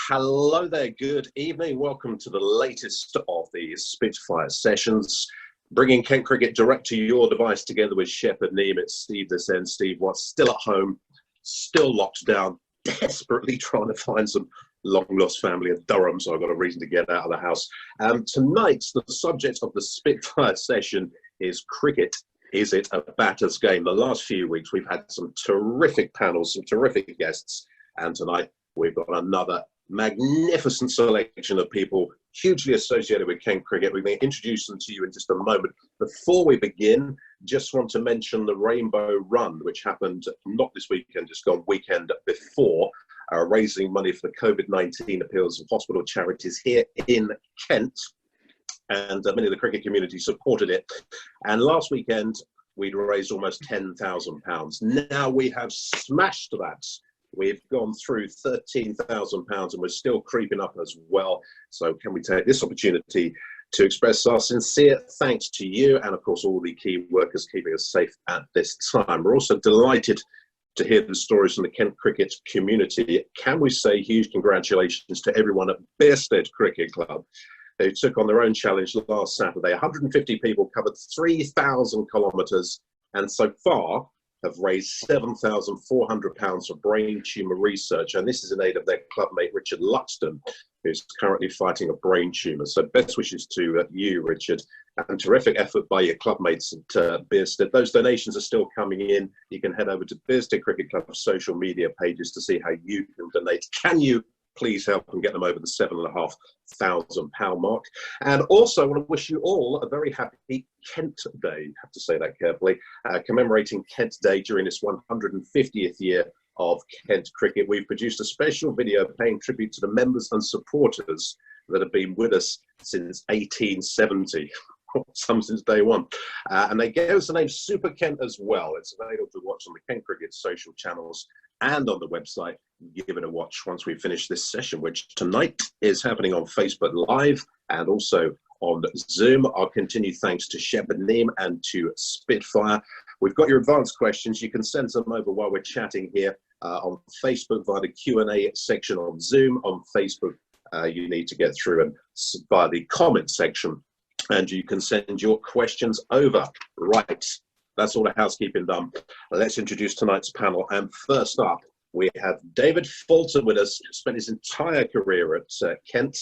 Hello there, good evening. Welcome to the latest of the Spitfire Sessions, bringing Kent cricket direct to your device together with Shepherd Neame. It's Steve this end. Steve Watts still at home, still locked down, desperately trying to find some long-lost family in Durham, so I've got a reason to get out of the house. Tonight, the subject of the Spitfire session is cricket. Is it a batter's game? The last few weeks, we've had some terrific panels, some terrific guests, and tonight we've got another magnificent selection of people hugely associated with Kent cricket. We're going to introduce them to you in just a moment. Before we begin, just want to mention the Rainbow Run, which happened not this weekend, just gone weekend before, raising money for the COVID-19 appeals of hospital charities here in Kent. And many of the cricket community supported it. And last weekend, we'd raised almost £10,000. Now we have smashed that. We've gone through £13,000 and we're still creeping up as well. So can we take this opportunity to express our sincere thanks to you and, of course, all the key workers keeping us safe at this time. We're also delighted to hear the stories from the Kent cricket community. Can we say huge congratulations to everyone at Bearsted Cricket Club, who took on their own challenge last Saturday. 150 people covered 3,000 kilometres and so far have raised £7,400 for brain tumour research. And this is in aid of their clubmate, Richard Luxton, who's currently fighting a brain tumour. So best wishes to you, Richard, and terrific effort by your clubmates at Bearsted. Those donations are still coming in. You can head over to Bearsted Cricket Club's social media pages to see how you can donate. Can you please help and get them over the £7,500 mark? And also, I want to wish you all a very happy Kent Day. I have to say that carefully. Commemorating Kent Day during this 150th year of Kent cricket. We've produced a special video paying tribute to the members and supporters that have been with us since 1870. Some since day one. And they gave us the name Super Kent as well. It's available to watch on the Kent Cricket social channels and on the website. Give it a watch once we finish this session, which tonight is happening on Facebook Live and also on Zoom. Our continued thanks to Shepherd Neame and to Spitfire. We've got your advanced questions. You can send them over while we're chatting here on Facebook via the Q&A section on Zoom. On Facebook, you need to get through and via the comment section, and you can send your questions over. Right, that's all the housekeeping done. Let's introduce tonight's panel. And first up, we have David Fulton with us, spent his entire career at Kent,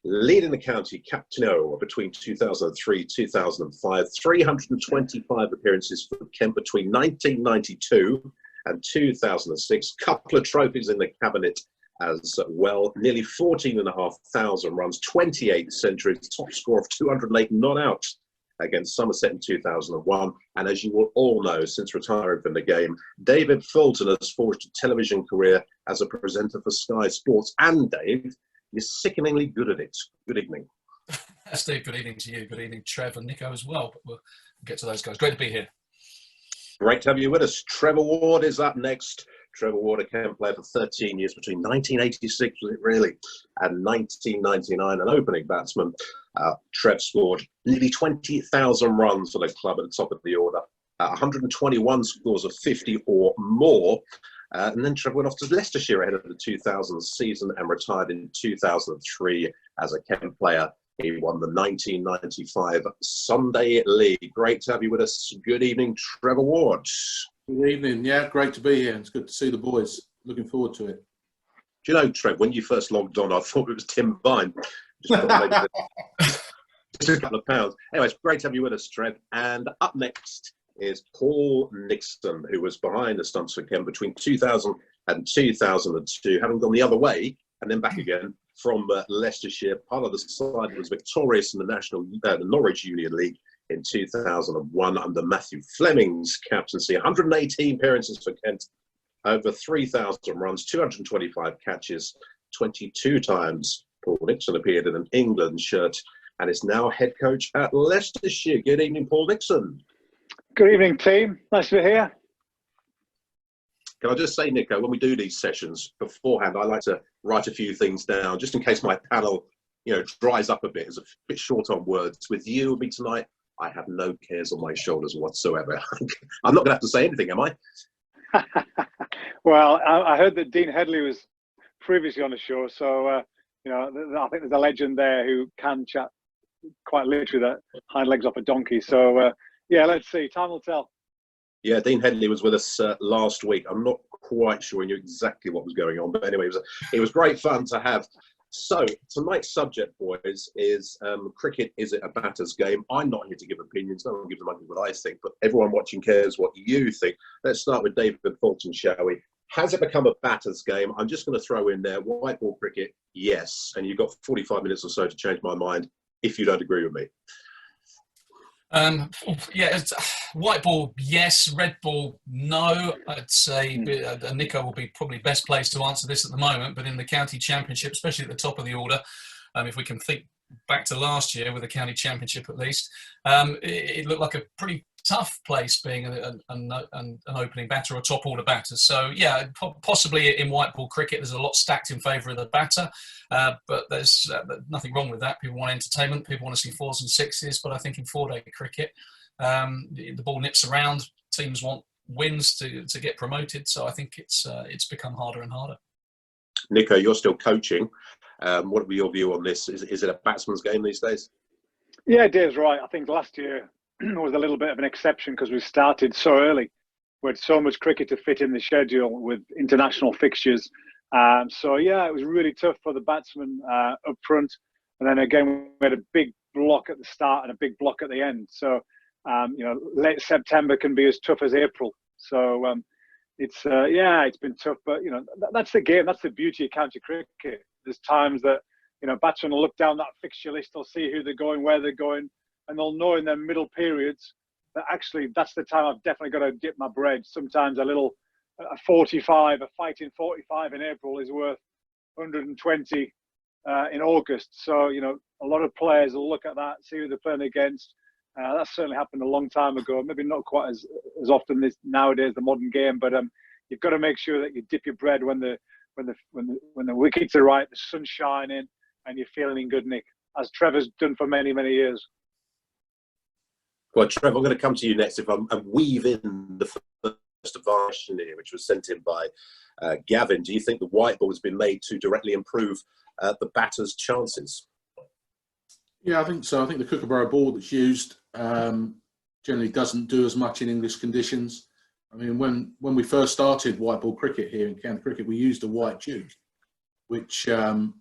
leading the county captain between 2003 2005, 325 appearances for Kent between 1992 and 2006, couple of trophies in the cabinet as well, nearly 14,500 runs, 28 centuries, top score of 208 not out against Somerset in 2001. And as you will all know, since retiring from the game, David Fulton has forged a television career as a presenter for Sky Sports. And Dave, you're sickeningly good at it. Good evening. Steve, good evening to you. Good evening, Trev and Nico as well. But we'll get to those guys. Great to be here. Great to have you with us. Trevor Ward is up next. Trevor Ward, a Kent player for 13 years, between 1986, was it really, and 1999, an opening batsman. Trev scored nearly 20,000 runs for the club at the top of the order, 121 scores of 50 or more. And then Trev went off to Leicestershire ahead of the 2000 season and retired in 2003 as a Kent player. He won the 1995 Sunday League. Great to have you with us. Good evening, Trevor Ward. Good evening. Yeah, great to be here. It's good to see the boys. Looking forward to it. Do you know, Trev, when you first logged on, I thought it was Tim Vine. Just a couple of pounds. Anyway, it's great to have you with us, Trev. And up next is Paul Nixon, who was behind the stumps for Kent between 2000 and 2002, having gone the other way and then back again from Leicestershire. Part of the side was victorious in the Norwich Union League in 2001 under Matthew Fleming's captaincy. 118 appearances for Kent, over 3,000 runs, 225 catches, 22 times Paul Nixon appeared in an England shirt and is now head coach at Leicestershire. Good evening, Paul Nixon. Good evening, team. Nice to be here. Can I just say, Nico, when we do these sessions beforehand, I like to write a few things down just in case my panel, dries up a bit, is a bit short on words. With you and me tonight, I have no cares on my shoulders whatsoever. I'm not going to have to say anything, am I? Well, I heard that Dean Headley was previously on the show. So, I think there's a legend there who can chat quite literally the hind legs off a donkey. So, let's see. Time will tell. Yeah, Dean Headley was with us last week. I'm not quite sure he knew exactly what was going on, but anyway, it was great fun to have. So tonight's subject, boys, is cricket. Is it a batter's game? I'm not here to give opinions. No one gives a monkey what I think, but everyone watching cares what you think. Let's start with David Fulton, shall we? Has it become a batter's game? I'm just going to throw in there white ball cricket, yes. And you've got 45 minutes or so to change my mind if you don't agree with me. White ball, yes. Red ball, no. I'd say Nico will be probably best placed to answer this at the moment, but in the county championship, especially at the top of the order, if we can think back to last year with the county championship at least, it looked like a pretty tough place being an opening batter or top order batter. So yeah, possibly in white ball cricket there's a lot stacked in favour of the batter, but there's nothing wrong with that. People want entertainment, people want to see fours and sixes, but I think in 4-day cricket the ball nips around, teams want wins to get promoted, so I think it's become harder and harder. Nico, you're still coaching. What would be your view on this? Is it a batsman's game these days? Yeah, Dave's right. I think last year was a little bit of an exception because we started so early. We had so much cricket to fit in the schedule with international fixtures. So yeah, it was really tough for the batsmen up front. And then again, we had a big block at the start and a big block at the end. So, late September can be as tough as April. So it's been tough, but that's the game. That's the beauty of county cricket. There's times that, batsmen will look down that fixture list, they'll see who they're going, where they're going, and they'll know in their middle periods that actually that's the time I've definitely got to dip my bread. Sometimes a fighting 45 in April is worth 120 in August. So, a lot of players will look at that, see who they're playing against. That certainly happened a long time ago. Maybe not quite as often nowadays, the modern game, but you've got to make sure that you dip your bread when the wickets are right, the sun's shining, and you're feeling in good nick, as Trevor's done for many, many years. Well, Trevor, I'm going to come to you next. If I'm weave in the first advice here, which was sent in by Gavin, do you think the white ball has been made to directly improve the batter's chances? Yeah, I think so. I think the Kookaburra ball that's used generally doesn't do as much in English conditions. I mean, when we first started white ball cricket here in county cricket, we used a white duke, which in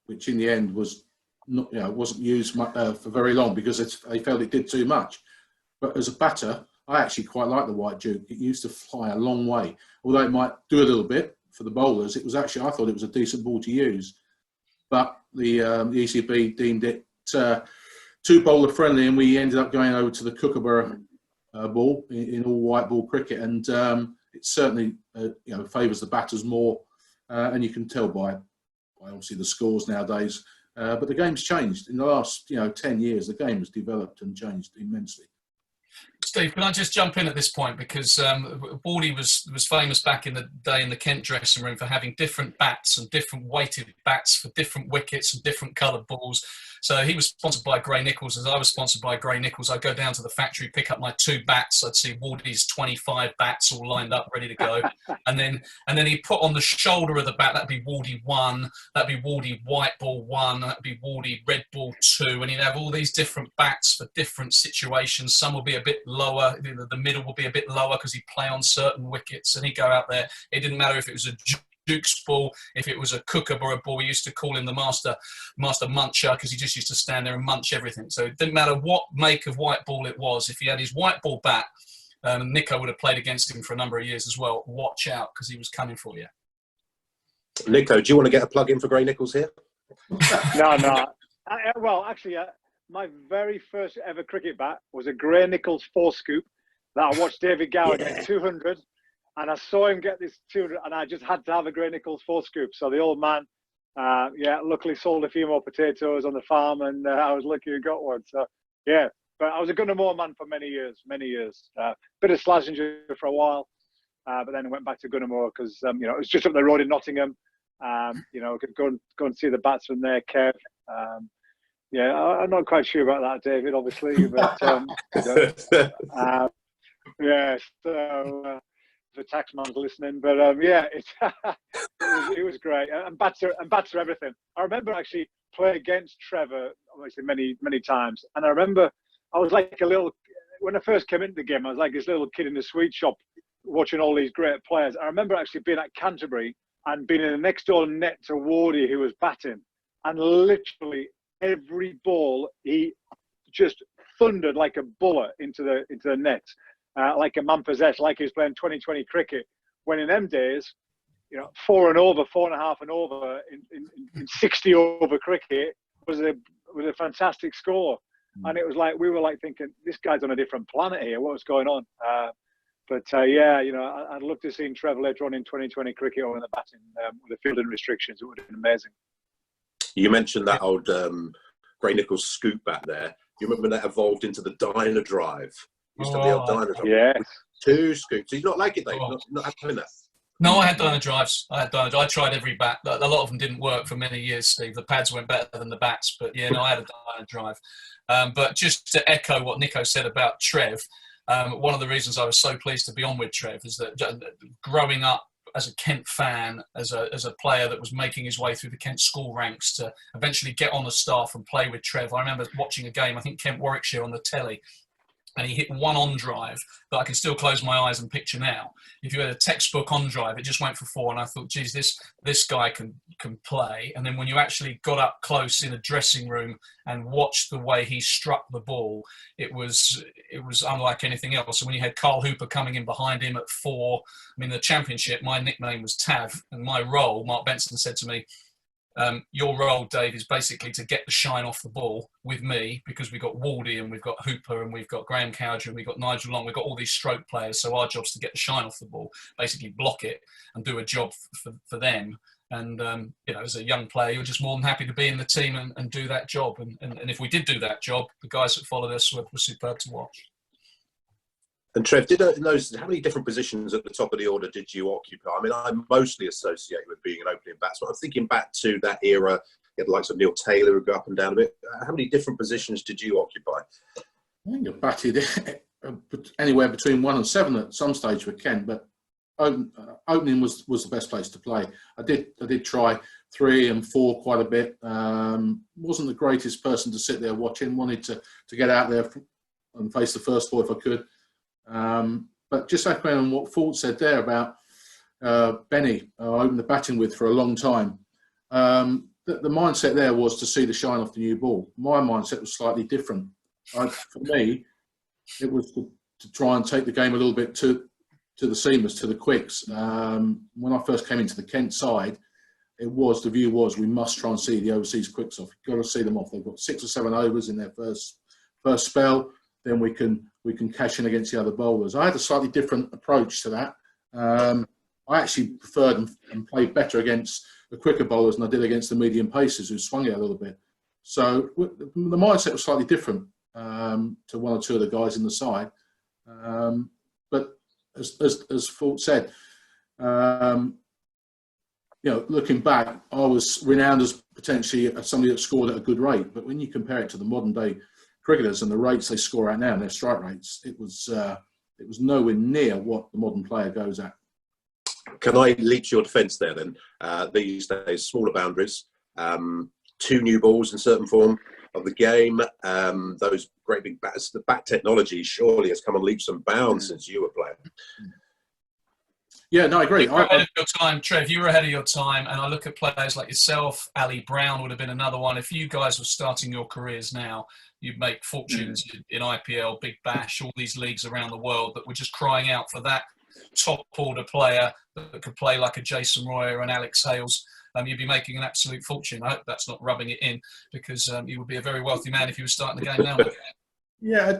the end was not, wasn't used for very long because they felt it did too much. But as a batter, I actually quite like the white duke. It used to fly a long way, although it might do a little bit for the bowlers. It was actually, I thought it was a decent ball to use, but the ECB deemed it too bowler friendly, and we ended up going over to the Kookaburra ball in all white ball cricket, and it certainly favours the batters more, and you can tell by obviously the scores nowadays. But the game's changed in the last 10 years. The game has developed and changed immensely. Steve, can I just jump in at this point, because Wardy was famous back in the day in the Kent dressing room for having different bats and different weighted bats for different wickets and different coloured balls. So he was sponsored by Gray Nichols, as I was sponsored by Gray Nichols. I'd go down to the factory, pick up my 2 bats. I'd see Wardy's 25 bats all lined up, ready to go. And then he put on the shoulder of the bat, that'd be Wardy 1, that'd be Wardy white ball 1, that'd be Wardy red ball 2. And he'd have all these different bats for different situations. Some will be a bit lower, the middle will be a bit lower because he'd play on certain wickets, and he'd go out there. It didn't matter if it was a Duke's ball, if it was a Kookaburra ball. We used to call him the master muncher because he just used to stand there and munch everything. So it didn't matter what make of white ball it was. If he had his white ball bat, Nico would have played against him for a number of years as well. Watch out, because he was coming for you. Nico, do you want to get a plug in for Gray Nichols here? No. Well, actually, my very first ever cricket bat was a Gray Nichols 4-scoop that I watched David Gower get 200. And I saw him get this 200, and I just had to have a Gray Nichols 4-scoop. So the old man, luckily sold a few more potatoes on the farm, and I was lucky who got one. So, yeah, but I was a Gunnermore man for many years. Bit of Slazenger for a while, but then I went back to Gunnermore because, it was just up the road in Nottingham. Could go and see the batsman there, Kev. I'm not quite sure about that, David, obviously, but the taxman's listening, but yeah, it was great. And bats are everything. I remember actually playing against Trevor, obviously many times, and I remember I was like when I first came into the game, I was like this little kid in the sweet shop watching all these great players. I remember actually being at Canterbury and being in the next door net to Wardy, who was batting, and literally every ball he just thundered like a bullet into the net, like a man possessed, like he was playing 2020 cricket. When in them days, 4 and over, 4.5 and over in 60 over cricket was a fantastic score. And it was like, we were like thinking, this guy's on a different planet here. What was going on? But yeah, I'd love to see Trevor later on in 2020 cricket or in the batting with the fielding restrictions. It would have been amazing. You mentioned that old Gray Nichols scoop bat there. You remember that evolved into the Dyna Drive? Used to be the old Dyna Drive. Yes. 2 scoops. Did you not like it, Dave? Not having that? No, I had Dyna Drives. I tried every bat. A lot of them didn't work for many years, Steve. The pads went better than the bats. But yeah, no, I had a Dyna Drive. But just to echo what Nico said about Trev, one of the reasons I was so pleased to be on with Trev is that growing up as a Kent fan, as a player that was making his way through the Kent school ranks to eventually get on the staff and play with Trev. I remember watching a game, I think Kent Warwickshire on the telly, and he hit one on drive that I can still close my eyes and picture now. If you had a textbook on drive, it just went for 4, and I thought, geez, this guy can play. And then when you actually got up close in a dressing room and watched the way he struck the ball, it was unlike anything else. And when you had Carl Hooper coming in behind him at 4, I mean, the championship, my nickname was Tav, and my role, Mark Benson said to me, your role, Dave, is basically to get the shine off the ball with me, because we've got Wardy and we've got Hooper and we've got Graham Cowger and we've got Nigel Long. We've got all these stroke players. So our job's to get the shine off the ball, basically block it and do a job for them. And, as a young player, you're just more than happy to be in the team and do that job. And if we did do that job, the guys that followed us were superb to watch. And Trev, how many different positions at the top of the order did you occupy? I mean, I'm mostly associated with being an opening batsman. I'm thinking back to that era, you had the likes of Neil Taylor who go up and down a bit. How many different positions did you occupy? I think I batted anywhere between 1 and 7 at some stage with Kent, but opening was the best place to play. I did try 3 and 4 quite a bit. Wasn't the greatest person to sit there watching. Wanted to get out there and face the first 4 if I could. But just echoing on what Fulton said there about Benny, I opened the batting with for a long time. The mindset there was to see the shine off the new ball. My mindset was slightly different. For me, it was to try and take the game a little bit to the seamers, to the quicks. When I first came into the Kent side, the view was we must try and see the overseas quicks off. You've got to see them off. They've got 6 or 7 overs in their first spell. Then we can cash in against the other bowlers. I had a slightly different approach to that. I actually preferred and played better against the quicker bowlers than I did against the medium pacers who swung it a little bit. So the mindset was slightly different to 1 or 2 of the guys in the side. But as Fulton said, looking back, I was renowned as potentially somebody that scored at a good rate. But when you compare it to the modern day cricketers and the rates they score at now, and their strike rates, it was nowhere near what the modern player goes at. Can I leap to your defence there then? These days, smaller boundaries, 2 new balls in certain form of the game, those great big bats. The bat technology surely has come on leaps and bounds since you were playing. Yeah, no, I agree. You were ahead of your time, Trev. You were ahead of your time, and I look at players like yourself. Ali Brown would have been another one. If you guys were starting your careers now, you'd make fortunes in IPL, Big Bash, all these leagues around the world that were just crying out for that top order player that could play like a Jason Roy or an Alex Hales. You'd be making an absolute fortune. I hope that's not rubbing it in, because you would be a very wealthy man if you were starting the game now. Yeah,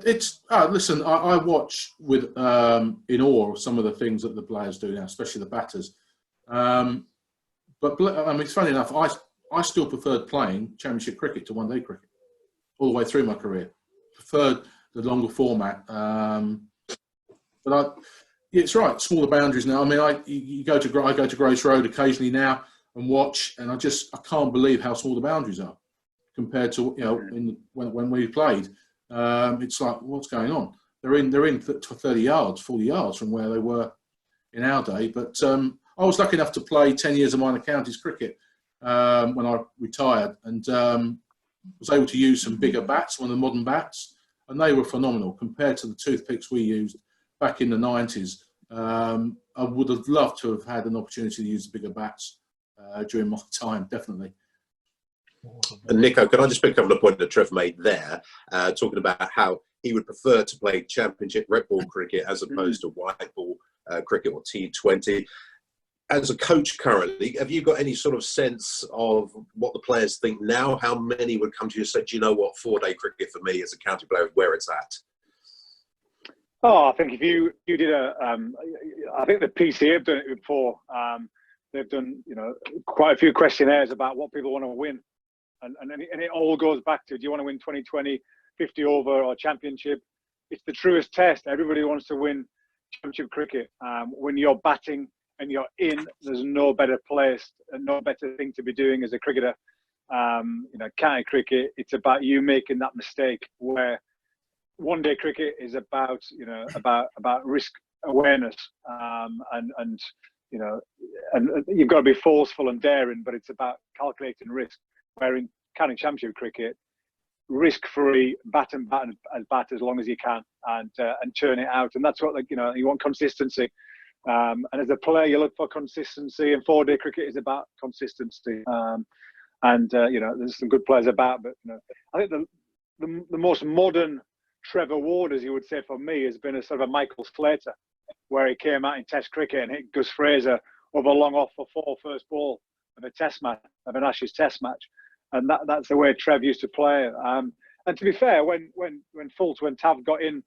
listen, I watch with in awe of some of the things that the players do now, especially the batters. But I mean, it's funny enough, I still preferred playing Championship cricket to one-day cricket all the way through my career. Preferred the longer format. But it's right, smaller boundaries now. I mean, I go to Grace Road occasionally now and watch, and I can't believe how small the boundaries are compared to when we played. It's like, what's going on? They're in 30 yards, 40 yards from where they were in our day. But I was lucky enough to play 10 years of minor counties cricket when I retired, and was able to use some bigger bats, one of the modern bats, and they were phenomenal compared to the toothpicks we used back in the 90s. I would have loved to have had an opportunity to use the bigger bats during my time, definitely. And Nico, can I just pick a couple of points that Trev made there, talking about how he would prefer to play championship red ball cricket as opposed to white ball cricket or T20. As a coach currently, have you got any sort of sense of what the players think now? How many would come to you and say, do you know what, 4-day cricket for me as a county player, where it's at? Oh, I think if you did I think the PCA have done it before. They've done, quite a few questionnaires about what people want to win. And it all goes back to, do you want to win 2020, 50 over or championship? It's the truest test. Everybody wants to win championship cricket. When you're batting and you're in, there's no better place and no better thing to be doing as a cricketer. County cricket, it's about you making that mistake, where one-day cricket is about, about risk awareness, and you've got to be forceful and daring, but it's about calculating risk. Where in county championship cricket, risk-free, bat as long as you can, and churn it out. And that's what, you want consistency. And as a player, you look for consistency, and 4-day cricket is about consistency. There's some good players about, but I think the most modern Trevor Ward, as you would say for me, has been a sort of a Michael Slater, where he came out in Test cricket and hit Gus Fraser over long off for 4 first ball of a Test match, of an Ashes Test match. And that's the way Trev used to play. And to be fair, when Tav got in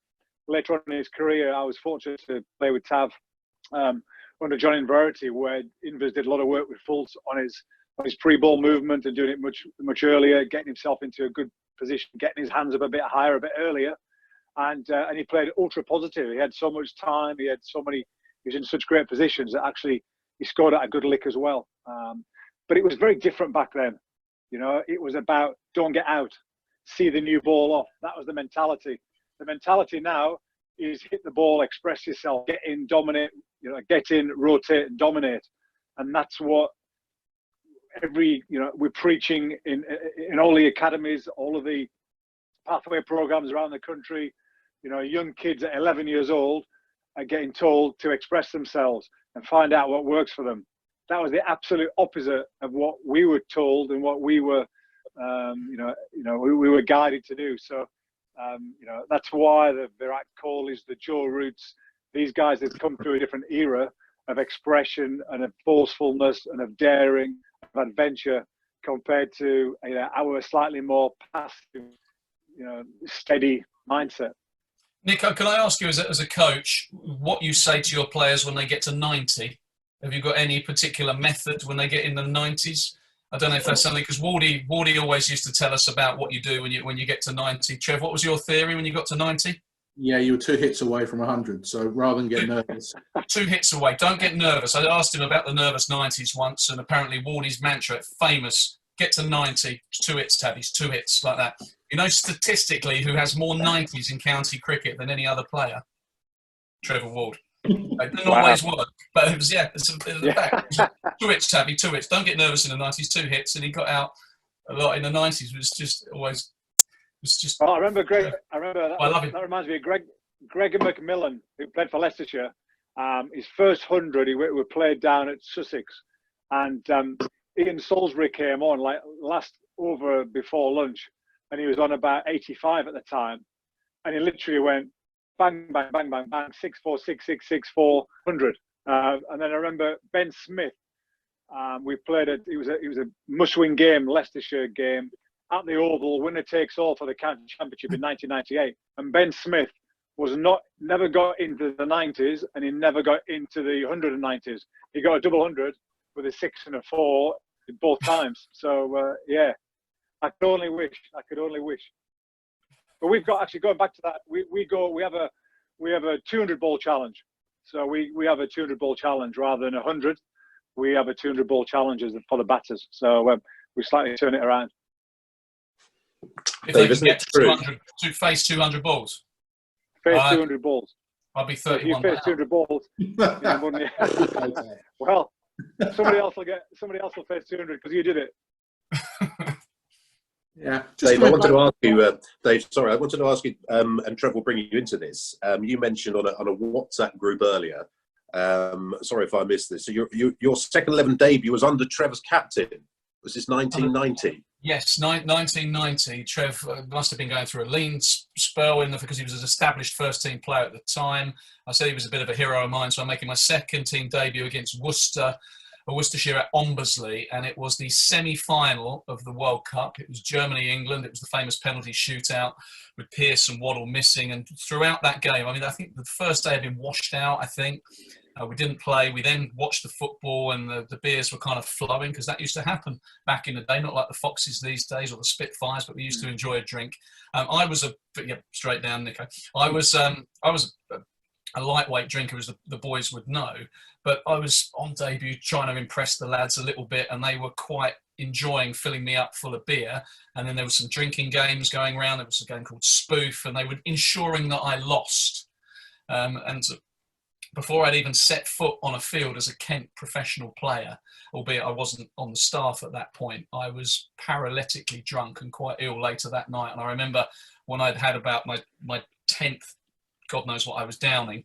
later on in his career, I was fortunate to play with Tav under John Inverity, where Invers did a lot of work with Fultz on his pre-ball movement and doing it much earlier, getting himself into a good position, getting his hands up a bit higher, a bit earlier. And he played ultra positive. He had so much time. He was in such great positions that actually he scored at a good lick as well. But it was very different back then. It was about don't get out, see the new ball off. That was the mentality. The mentality now is hit the ball, express yourself, get in, dominate, get in, rotate, and dominate. And that's what we're preaching in all the academies, all of the pathway programs around the country. Young kids at 11 years old are getting told to express themselves and find out what works for them. That was the absolute opposite of what we were told and what we were, we were guided to do. So, that's why the Virat Kohlis, the Joe Roots, these guys have come through a different era of expression and of forcefulness and of daring, of adventure, compared to our slightly more passive, steady mindset. Nico, can I ask you as a coach, what you say to your players when they get to 90? Have you got any particular method when they get in the 90s? I don't know if that's something, because Wardy always used to tell us about what you do when you get to 90. Trev, what was your theory when you got to 90? Yeah, you were 2 hits away from 100. So rather than get nervous, 2 hits away. Don't get nervous. I asked him about the nervous 90s once, and apparently Wardy's mantra, famous, get to 90, 2 hits, Tabbies, 2 hits, like that. Statistically, who has more 90s in county cricket than any other player? Trevor Ward. It didn't always work, but it was, it's a fact. 2 hits, Tabby, 2 hits. Don't get nervous in the 90s, 2 hits, and he got out a lot in the 90s. It was just always, Oh, I remember Greg. I remember that. I love him. That reminds me of Greg McMillan, who played for Leicestershire. His first 100, he played down at Sussex, and Ian Salisbury came on like last over before lunch, and he was on about 85 at the time, and he literally went bang, bang, bang, bang, bang, 6-4, 6-6, 6-4, 100. And then I remember Ben Smith. We played it was a must-win game, Leicestershire game, at the Oval, winner takes all for the county championship in 1998. And Ben Smith never got into the 90s, and he never got into the 190s. He got a double 100 with a 6 and a 4 both times. So I could only wish. But we've got, actually going back to that, we have a 200 ball challenge. So we have a 200 ball challenge rather than 100. We have a 200 ball challenge for the batters. So we slightly turn it around. If they can get 200, to face 200 balls. Face 200 balls. I'll be So if you 31 face now. 200 balls, yeah, wouldn't you? Well, somebody else will face 200 because you did it. Yeah. Dave, I wanted to ask you, Dave, sorry, I wanted to ask you, and Trevor will bring you into this. You mentioned on a WhatsApp group earlier, sorry if I missed this, so your second 11 debut was under Trevor's captain. Was this 1990? Yes, 1990. Trev must have been going through a lean spell because he was an established first-team player at the time. I said he was a bit of a hero of mine, so I'm making my second team debut against Worcestershire at Ombersley, and it was the semi-final of the World Cup. It was Germany-England. It was the famous penalty shootout with Pearce and Waddle missing. And throughout that game, I mean, I think the first day had been washed out, I think. We didn't play. We then watched the football, and the beers were kind of flowing because that used to happen back in the day, not like the Foxes these days or the Spitfires, but we used to enjoy a drink. I was straight down, Nico. I was a lightweight drinker, as the boys would know, but I was on debut trying to impress the lads a little bit, and they were quite enjoying filling me up full of beer. And then there was some drinking games going around. There was a game called Spoof, and they were ensuring that I lost. Before I'd even set foot on a field as a Kent professional player, albeit I wasn't on the staff at that point, I was paralytically drunk and quite ill later that night. And I remember when I'd had about my 10th, God knows what I was downing,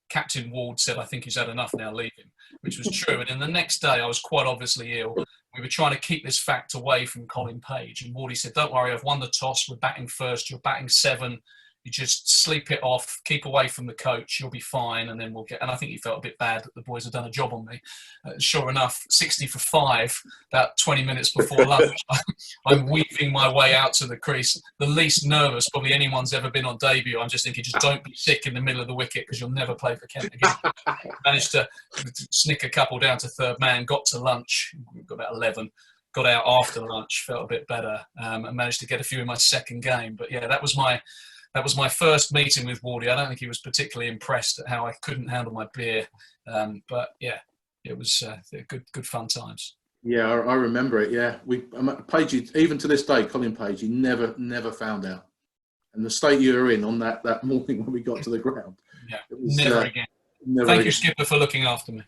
Captain Ward said, "I think he's had enough now, leave him," which was true. And then the next day I was quite obviously ill. We were trying to keep this fact away from Colin Page. And Wardy said, "Don't worry, I've won the toss. We're batting first. You're batting 7. You just sleep it off, keep away from the coach, you'll be fine, and then we'll get..." And I think he felt a bit bad that the boys had done a job on me. Sure enough, 60 for 5, about 20 minutes before lunch, I'm weaving my way out to the crease, the least nervous probably anyone's ever been on debut. I'm just thinking, just don't be sick in the middle of the wicket because you'll never play for Kent again. Managed to snick a couple down to third man, got to lunch, got about 11. Got out after lunch, felt a bit better, and managed to get a few in my second game. But yeah, that was my first meeting with Wardy. I don't think he was particularly impressed at how I couldn't handle my beer. But yeah, it was good fun times. Yeah, I remember it. Yeah, Page, even to this day, Colin Page, he never found out. And the state you were in on that morning when we got to the ground. Yeah, was, never again. Never Thank again. you, Skipper, for looking after me.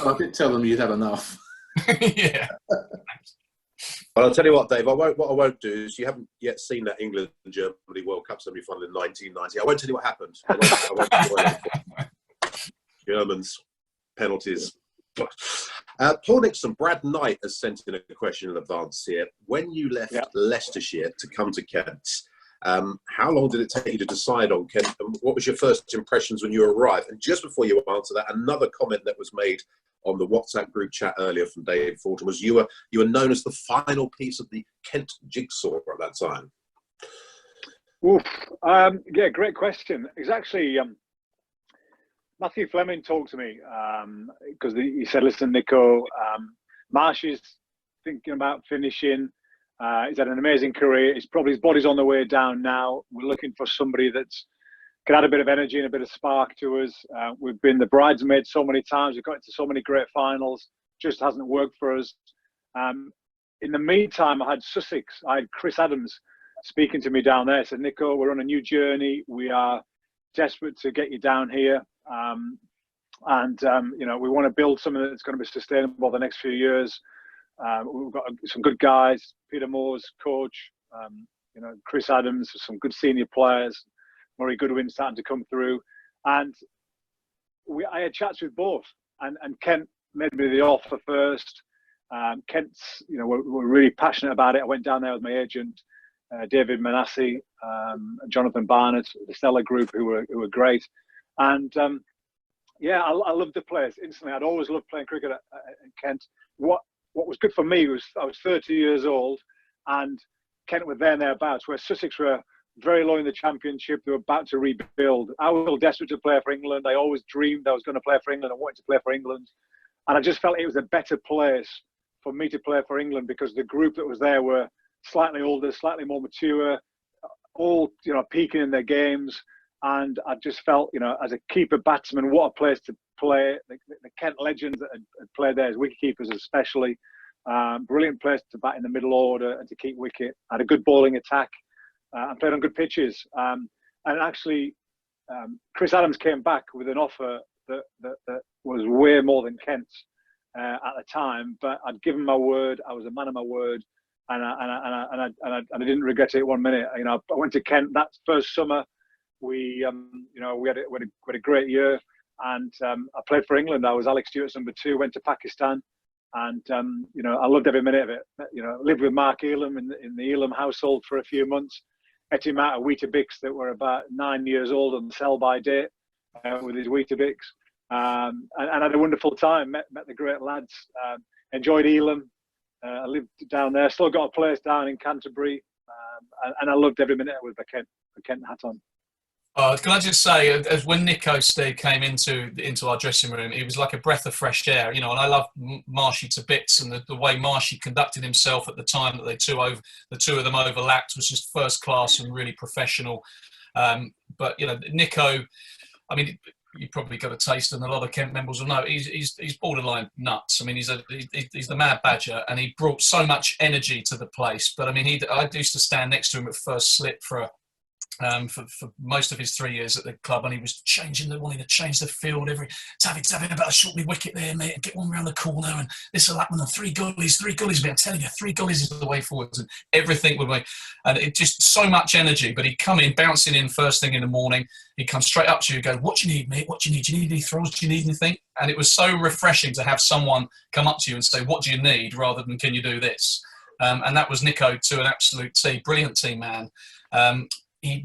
I did tell them you'd had enough. Yeah. Well, I'll tell you what, Dave. What I won't do is, you haven't yet seen that England and Germany World Cup semi-final in 1990. I won't tell you what happened. I won't spoil it. Germans, penalties. Paul Nixon, Brad Knight has sent in a question in advance here. When you left Leicestershire to come to Kent, how long did it take you to decide on Kent? And what was your first impressions when you arrived? And just before you answer that, another comment that was made on the WhatsApp group chat earlier from David Fulton was you were known as the final piece of the Kent jigsaw at that time. Oof. Yeah, great question. It's actually Matthew Fleming talked to me because he said, "Listen, Nico, Marsh is thinking about finishing. He's had an amazing career. His body's on the way down now. We're looking for somebody that's can add a bit of energy and a bit of spark to us. We've been the bridesmaids so many times. We've got into so many great finals. Just hasn't worked for us." In the meantime, I had Chris Adams speaking to me down there. Said, "Nico, we're on a new journey. We are desperate to get you down here. We want to build something that's going to be sustainable the next few years. We've got some good guys, Peter Moore's coach, Chris Adams, some good senior players, Murray Goodwin starting to come through." And I had chats with both, and Kent made me the offer first. Kent's, we're really passionate about it. I went down there with my agent, David Manassi, Jonathan Barnett, the Stella Group, who were great. And I loved the place instantly. I'd always loved playing cricket at Kent. What was good for me was I was 30 years old, and Kent were there and thereabouts, where Sussex were very low in the Championship. They were about to rebuild. I was still desperate to play for England. I always dreamed I was going to play for England. I wanted to play for England. And I just felt it was a better place for me to play for England because the group that was there were slightly older, slightly more mature, all, peaking in their games. And I just felt, as a keeper batsman, what a place to play. The Kent legends that had played there as wicketkeepers especially. Brilliant place to bat in the middle order and to keep wicket. Had a good bowling attack and played on good pitches. And actually, Chris Adams came back with an offer that was way more than Kent's at the time. But I'd given my word. I was a man of my word, and I didn't regret it 1 minute. You know, I went to Kent that first summer. We had a great year, and I played for England. I was Alex Stewart's number 2. Went to Pakistan, and I loved every minute of it. You know, lived with Mark Elam in the Elam household for a few months. Ate him out of Weetabix that were about 9 years old on sell-by date with his Weetabix, and had a wonderful time. Met the great lads. Enjoyed Elam. I lived down there. Still got a place down in Canterbury, and I loved every minute with the Kent hat on. Can I just say, as when Nico Steve came into our dressing room, he was like a breath of fresh air, you know. And I love Marshy to bits, and the way Marshy conducted himself at the time that the two of them overlapped was just first class and really professional. But you know, Nico, I mean, you probably got a taste, and a lot of Kent members will know he's borderline nuts. I mean, he's the mad badger, and he brought so much energy to the place. But I mean, I used to stand next to him at first slip for most of his 3 years at the club, and he was wanting to change the field every Tavi about a shortly wicket there, mate, and get one round the corner, and this will happen, and three gullies, mate, I'm telling you, 3 gullies is the way forwards, and everything would be, and it just so much energy. But he'd come in, bouncing in first thing in the morning, he'd come straight up to you and go, what do you need, mate, what do you need, do you need any throws, do you need anything? And it was so refreshing to have someone come up to you and say, what do you need, rather than can you do this? And that was Nico to an absolute T, brilliant team man.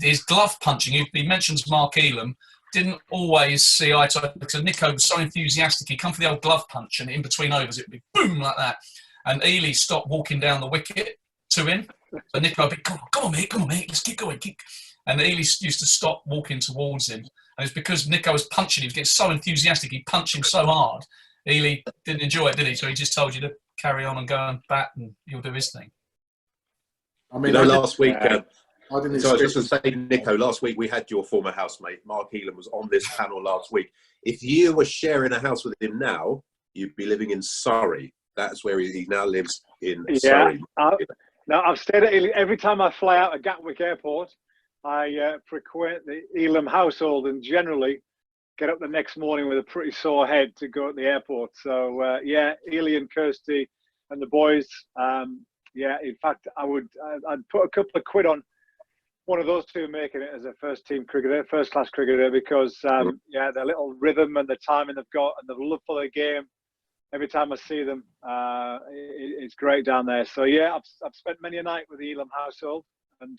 His glove punching, he mentions Mark Elam, didn't always see eye to eye, because Nico was so enthusiastic. He'd come for the old glove punch, and in between overs, it would be boom like that. And Ely stopped walking down the wicket to him. So Nico would be, come on, mate, let's keep going. And Ely used to stop walking towards him. And it's because Nico was punching, he was getting so enthusiastic, he punched him so hard. Ely didn't enjoy it, did he? So he just told you to carry on and go and bat, and he'll do his thing. I mean, last week... I was just going to say, Nico, last week we had your former housemate, Mark Elam, was on this panel last week. If you were sharing a house with him now, you'd be living in Surrey. That's where he now lives, in Surrey. Now, I've stayed at Elam. Every time I fly out of Gatwick Airport, I frequent the Elam household, and generally get up the next morning with a pretty sore head to go at the airport. So, Ely and Kirsty and the boys, in fact, I'd put a couple of quid on one of those two making it as a first class cricketer, because their little rhythm and the timing they've got and the love for the game. Every time I see them, it's great down there. So I've spent many a night with the Elam household, and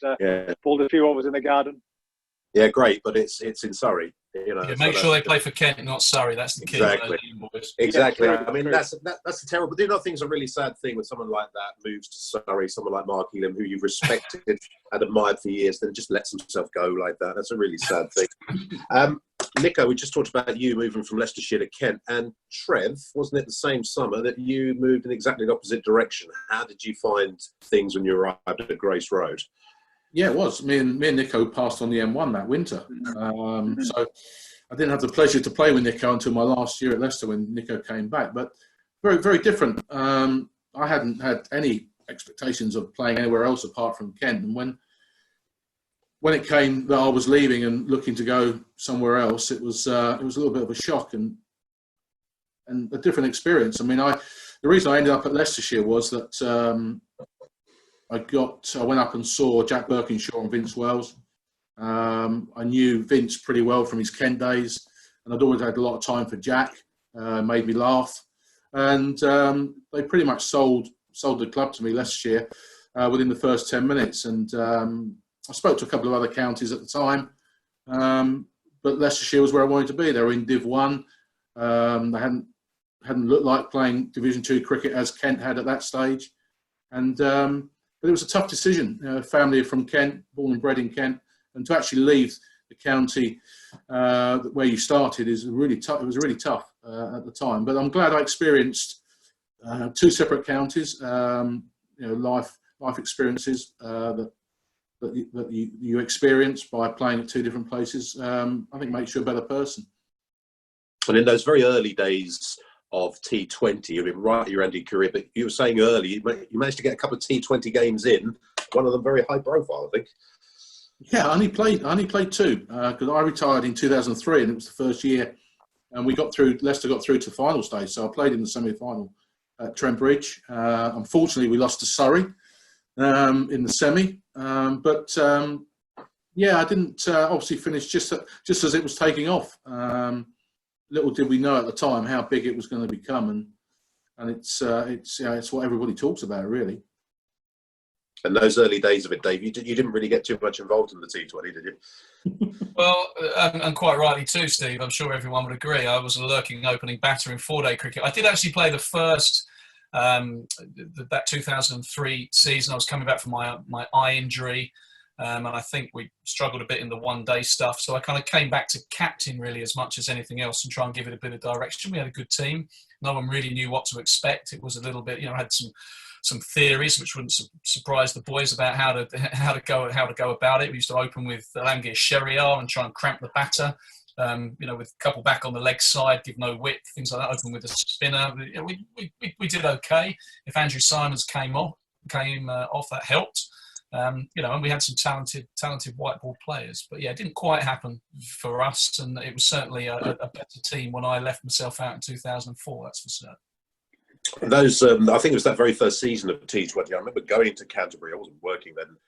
pulled a few overs in the garden. Yeah, great, but it's in Surrey. You know, make sure they play for Kent, not Surrey. That's the key. Exactly. Yeah, I mean, that's a terrible. Do you not think it's a really sad thing when someone like that moves to Surrey? Someone like Mark Elam, who you've respected and admired for years, then just lets himself go like that. That's a really sad thing. Nico, we just talked about you moving from Leicestershire to Kent, and Trev, wasn't it the same summer that you moved in exactly the opposite direction? How did you find things when you arrived at Grace Road? Yeah, it was. Me and Nico passed on the M1 that winter. So I didn't have the pleasure to play with Nico until my last year at Leicester when Nico came back. But very, very different. I hadn't had any expectations of playing anywhere else apart from Kent. And when it came that I was leaving and looking to go somewhere else, it was a little bit of a shock and a different experience. I mean, the reason I ended up at Leicestershire was that I went up and saw Jack Birkinshaw and Vince Wells. I knew Vince pretty well from his Kent days, and I'd always had a lot of time for Jack. Made me laugh, and they pretty much sold the club to me, Leicestershire, within the first 10 minutes. And I spoke to a couple of other counties at the time, but Leicestershire was where I wanted to be. They were in Div 1. They hadn't looked like playing Division 2 cricket as Kent had at that stage, and but it was a tough decision. Family from Kent, born and bred in Kent, and to actually leave the county where you started is really tough. It was really tough at the time. But I'm glad I experienced 2 separate counties. Life experiences that you experience by playing at 2 different places. I think makes you a better person. And in those very early days of T20, I mean, right at your end of your career, but you were saying early, you managed to get a couple of T20 games in, one of them very high profile, I think. Yeah, I only played two because I retired in 2003, and it was the first year, and we got through. Leicester got through to the final stage, so I played in the semi-final at Trent Bridge. Unfortunately, we lost to Surrey in the semi, but yeah, I didn't obviously finish just as it was taking off. Little did we know at the time how big it was going to become, and it's what everybody talks about, really. And those early days of it, Dave, you didn't really get too much involved in the T20, did you? Well, and quite rightly too, Steve. I'm sure everyone would agree. I was a lurking opening batter in 4-day cricket. I did actually play the first, that 2003 season. I was coming back from my eye injury, and I think we struggled a bit in the 1-day stuff. So I kind of came back to captain really as much as anything else and try and give it a bit of direction. We had a good team. No one really knew what to expect. It was a little bit, had some theories which wouldn't surprise the boys about how to go about it. We used to open with Alamgir Sheriar and try and cramp the batter, with a couple back on the leg side, give no width, things like that. Open with a spinner. We did okay. If Andrew Simons came off, that helped. And we had some talented white ball players. But yeah, it didn't quite happen for us, and it was certainly a better team when I left myself out in 2004. That's for certain. Those, I think it was that very first season of T20. I remember going to Canterbury. I wasn't working then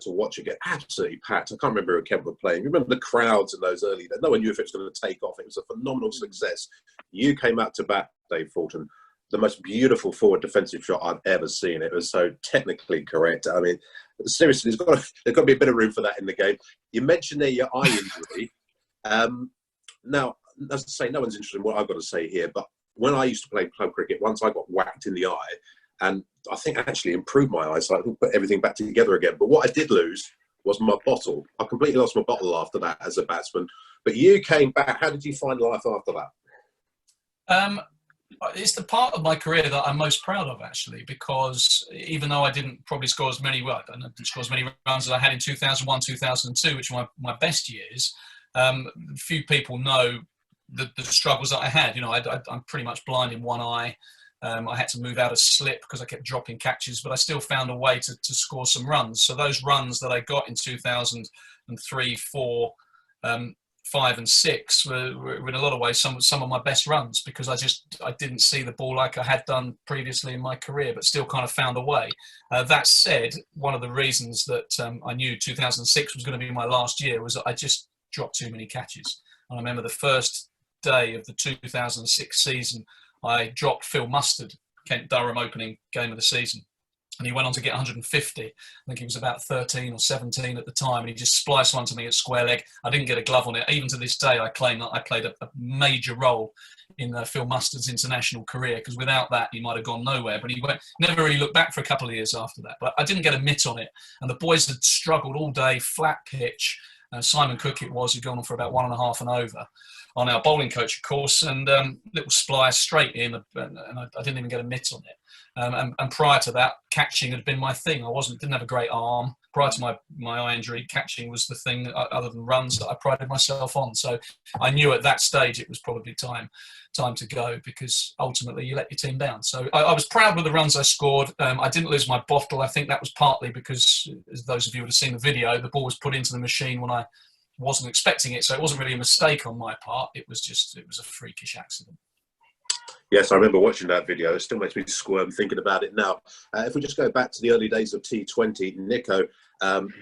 to watch it get absolutely packed. I can't remember who Kent were playing. You remember the crowds in those early days? No one knew if it was going to take off. It was a phenomenal success. You came out to bat, Dave Fulton. The most beautiful forward defensive shot I've ever seen. It was so technically correct. I mean, seriously, there's got to be a bit of room for that in the game. You mentioned there your eye injury. Now, as I say, no one's interested in what I've got to say here, but when I used to play club cricket, once I got whacked in the eye, and I think I actually improved my eyesight and put everything back together again. But what I did lose was my bottle. I completely lost my bottle after that as a batsman. But you came back. How did you find life after that? It's the part of my career that I'm most proud of, actually, because even though I didn't probably score as many, score as many runs as I had in 2001, 2002, which were my best years, few people know the struggles that I had. I'm pretty much blind in one eye. I had to move out of slip because I kept dropping catches, but I still found a way to score some runs. So those runs that I got in 2003, 4, 5 and 6 were in a lot of ways some of my best runs, because I didn't see the ball like I had done previously in my career, but still kind of found a way. That said, one of the reasons that I knew 2006 was going to be my last year was that I just dropped too many catches. And I remember the first day of the 2006 season, I dropped Phil Mustard, Kent Durham opening game of the season. And he went on to get 150. I think he was about 13 or 17 at the time. And he just spliced one to me at square leg. I didn't get a glove on it. Even to this day, I claim that I played a major role in Phil Mustard's international career, because without that, he might have gone nowhere. But he never really looked back for a couple of years after that. But I didn't get a mitt on it. And the boys had struggled all day, flat pitch. Simon Cook it was, who'd gone on for about 1.5 and over on our bowling coach, of course, and little splice straight in, and I didn't even get a mitt on it. And prior to that, catching had been my thing. Didn't have a great arm. Prior to my eye injury, catching was the thing, other than runs, that I prided myself on. So I knew at that stage it was probably time to go, because ultimately you let your team down. So I was proud with the runs I scored. I didn't lose my bottle. I think that was partly because, as those of you would have seen the video, the ball was put into the machine when I wasn't expecting it. So it wasn't really a mistake on my part. It was a freakish accident. Yes, I remember watching that video. It still makes me squirm thinking about it now. If we just go back to the early days of T20, Nico,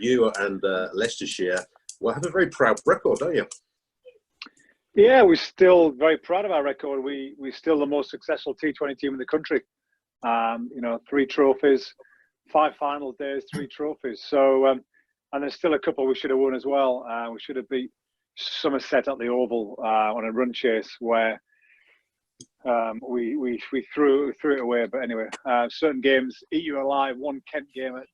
you and Leicestershire have a very proud record, don't you? Yeah, we're still very proud of our record. We're still the most successful T20 team in the country. 3 trophies, 5 final days, 3 trophies. So, and there's still a couple we should have won as well. We should have beat Somerset at the Oval on a run chase where we threw it away. But anyway, certain games eat you alive. One Kent game at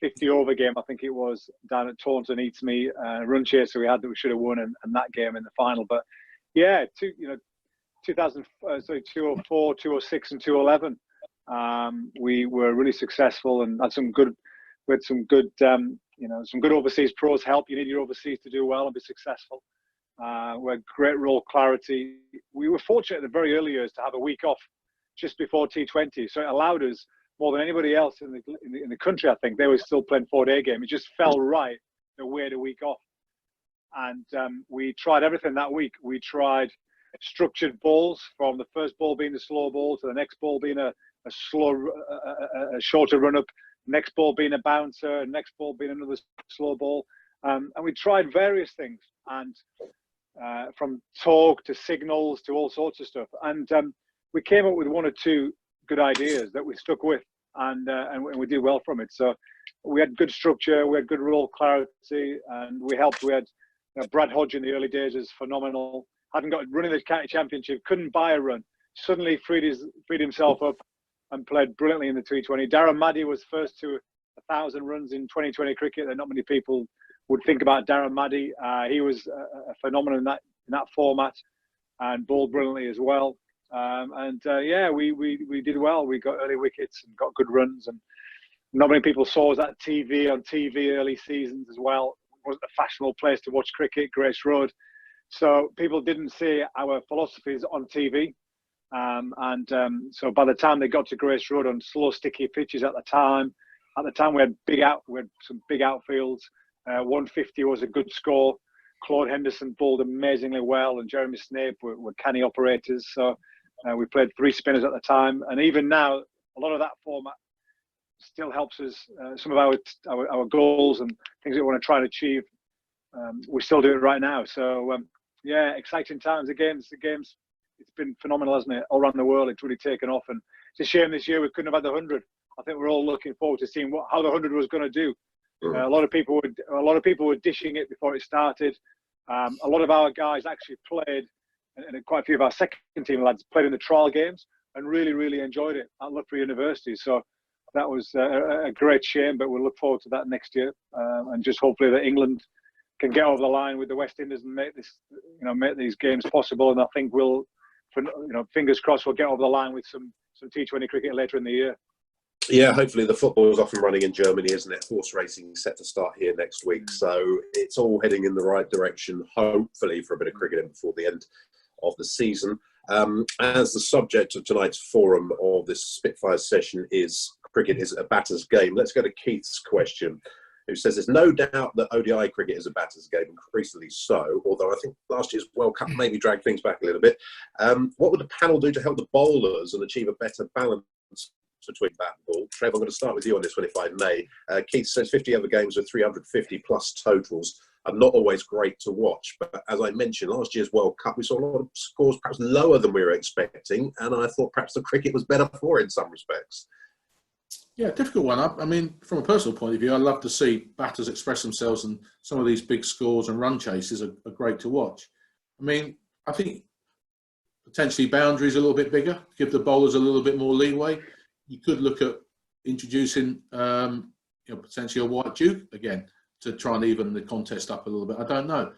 50 over game, I think it was, down at Taunton eats me. Run chaser we had that we should have won, and that game in the final. But yeah, 204, 206, and 211. We were really successful and had some good. We had some good, some good overseas pros help. You need your overseas to do well and be successful. We had great role clarity. We were fortunate in the very early years to have a week off just before T20, so it allowed us more than anybody else in the country. I think they were still playing 4-day game. It just fell right we had a week off. And we tried everything that week. We tried structured balls, from the first ball being the slow ball to the next ball being a shorter run up, next ball being a bouncer, next ball being another slow ball. And we tried various things, and from talk to signals to all sorts of stuff. And we came up with one or two good ideas that we stuck with, and we did well from it. So we had good structure, we had good role clarity, and we helped. We had Brad Hodge in the early days is phenomenal. Hadn't got running the county championship, couldn't buy a run. Suddenly freed himself up and played brilliantly in the T20. Darren Maddy was first to 1,000 runs in 2020 cricket. That not many people would think about Darren Maddy. He was a phenomenon in that format, and bowled brilliantly as well. We did well. We got early wickets and got good runs, and not many people saw us on TV early seasons as well. It wasn't a fashionable place to watch cricket, Grace Road. So people didn't see our philosophies on TV. So by the time they got to Grace Road on slow, sticky pitches at the time we had some big outfields. 150 was a good score. Claude Henderson bowled amazingly well, and Jeremy Snape were canny operators. So we played 3 spinners at the time. And even now, a lot of that format still helps us. Some of our goals and things that we want to try and achieve, we still do it right now. So exciting times. The games, it's been phenomenal, hasn't it? All around the world, it's really taken off. And it's a shame this year we couldn't have had the 100. I think we're all looking forward to seeing how the 100 was going to do. A lot of people were dishing it before it started. A lot of our guys actually played, and quite a few of our second team lads played in the trial games and really, really enjoyed it at Loughborough University. So that was a great shame, but we'll look forward to that next year, and just hopefully that England can get over the line with the West Indies and make these games possible. And I think we'll, fingers crossed, we'll get over the line with some T20 cricket later in the year. Yeah, hopefully the football is off and running in Germany, isn't it? Horse racing set to start here next week. So it's all heading in the right direction, hopefully, for a bit of cricketing before the end of the season. As the subject of tonight's forum of this Spitfire session is cricket is a batter's game, let's go to Keith's question, who says there's no doubt that ODI cricket is a batter's game, increasingly so, although I think last year's World Cup maybe dragged things back a little bit. What would the panel do to help the bowlers and achieve a better balance between bat and ball? Trev, I'm going to start with you on this one, if I may. Keith says 50 other games with 350 plus totals are not always great to watch, but as I mentioned, last year's World Cup, we saw a lot of scores perhaps lower than we were expecting, and I thought perhaps the cricket was better for it in some respects. Yeah, difficult one. I mean, from a personal point of view, I love to see batters express themselves, and some of these big scores and run chases are great to watch. I mean, I think potentially boundaries a little bit bigger, give the bowlers a little bit more leeway. You could look at introducing, potentially a white duke again to try and even the contest up a little bit. I don't know,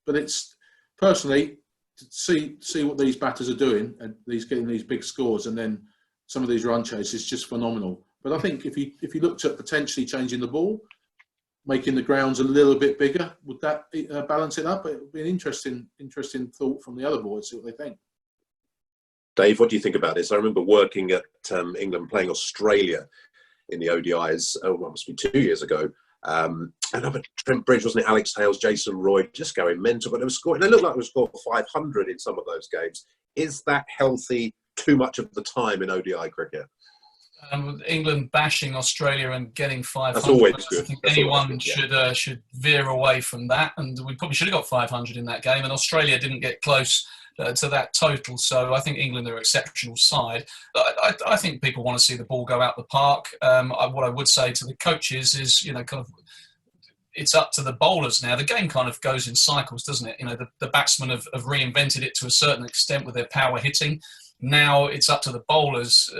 but it's personally to see what these batters are doing and getting these big scores, and then some of these run chases, just phenomenal. But I think if you looked at potentially changing the ball, making the grounds a little bit bigger, would that balance it up? It would be an interesting thought from the other boys, see what they think. Dave, what do you think about this? I remember working at England playing Australia in the ODIs, it must be 2 years ago. And up at Trent Bridge, wasn't it? Alex Hales, Jason Roy, just going mental. But they were scoring. They looked like they were scoring 500 in some of those games. Is that healthy too much of the time in ODI cricket? England bashing Australia and getting 500. That's always good. I think anyone should veer away from that. And we probably should have got 500 in that game. And Australia didn't get close to that total. So I think England are an exceptional side. I think people want to see the ball go out the park. What I would say to the coaches is, it's up to the bowlers now. The game kind of goes in cycles, doesn't it? The batsmen have reinvented it to a certain extent with their power hitting. Now it's up to the bowlers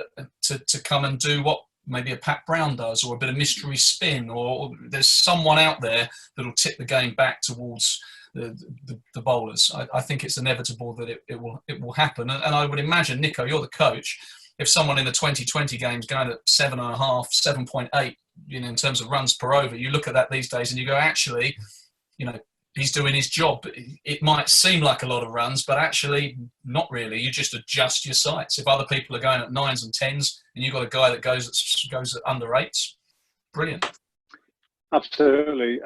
to come and do what maybe a Pat Brown does, or a bit of mystery spin, or there's someone out there that'll tip the game back towards the bowlers. I think it's inevitable that it will happen. And I would imagine, Nico, you're the coach, if someone in the 2020 game's going at 7.5, 7.8, in terms of runs per over, you look at that these days and you go, actually, he's doing his job. It might seem like a lot of runs, but actually not really. You just adjust your sights. If other people are going at 9s and 10s and you've got a guy that goes at under 8s, brilliant. Absolutely,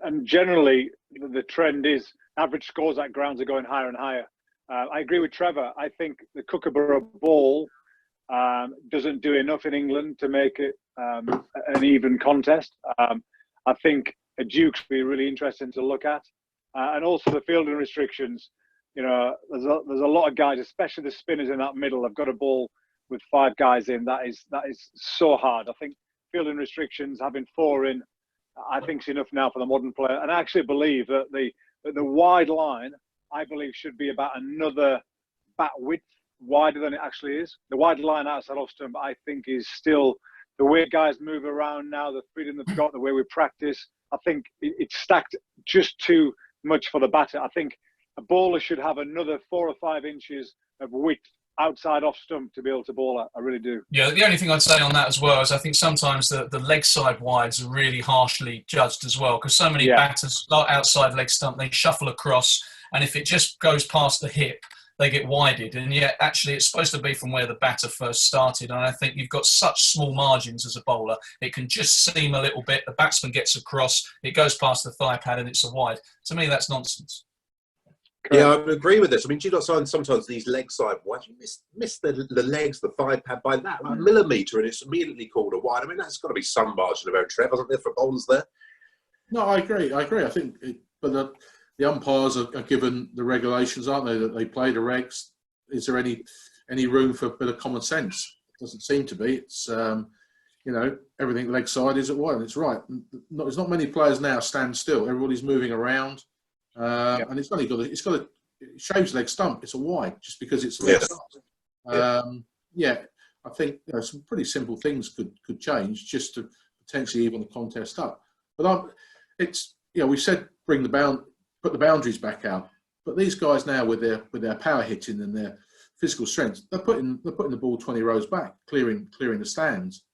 and generally the trend is average scores at grounds are going higher and higher. I agree with Trevor. I think the Kookaburra ball doesn't do enough in England to make it an even contest. I think a Duke's would be really interesting to look at, and also the fielding restrictions. You know, there's a lot of guys, especially the spinners in that middle, have got a ball with 5 guys in. That is so hard. I think fielding restrictions, having 4 in, I think is enough now for the modern player. And I actually believe that the wide line, I believe, should be about another bat width wider than it actually is. The wide line outside off stump, I think, is still the way guys move around now, the freedom they've got, the way we practice. I think it's stacked just too much for the batter. I think a bowler should have another 4 or 5 inches of width outside off stump to be able to bowl it. I really do. Yeah, the only thing I'd say on that as well is I think sometimes the leg side wides are really harshly judged as well, because so many batters outside leg stump, they shuffle across, and if it just goes past the hip, they get wided. And yet actually it's supposed to be from where the batter first started, and I think you've got such small margins as a bowler, it can just seem a little bit, the batsman gets across, it goes past the thigh pad and it's a wide. To me, that's nonsense. Correct. Yeah, I would agree with this. I mean, do you not find sometimes these leg side wides, you miss the legs, the thigh pad by that like millimetre, and it's immediately called a wide. I mean, that's got to be some margin of error, Trev, hasn't there, for bowlers there? No, I agree. I think, but the umpires are given the regulations, aren't they, that they play the regs. Is there any room for a bit of common sense? It doesn't seem to be. It's everything leg side is at wide, and it's right. There's not many players now stand still. Everybody's moving around. And it shows leg stump. It's a wide just because it's leg stump. I think some pretty simple things could change just to potentially even the contest up. But we said put the boundaries back out. But these guys now with their power hitting and their physical strength, they're putting the ball 20 rows back, clearing the stands.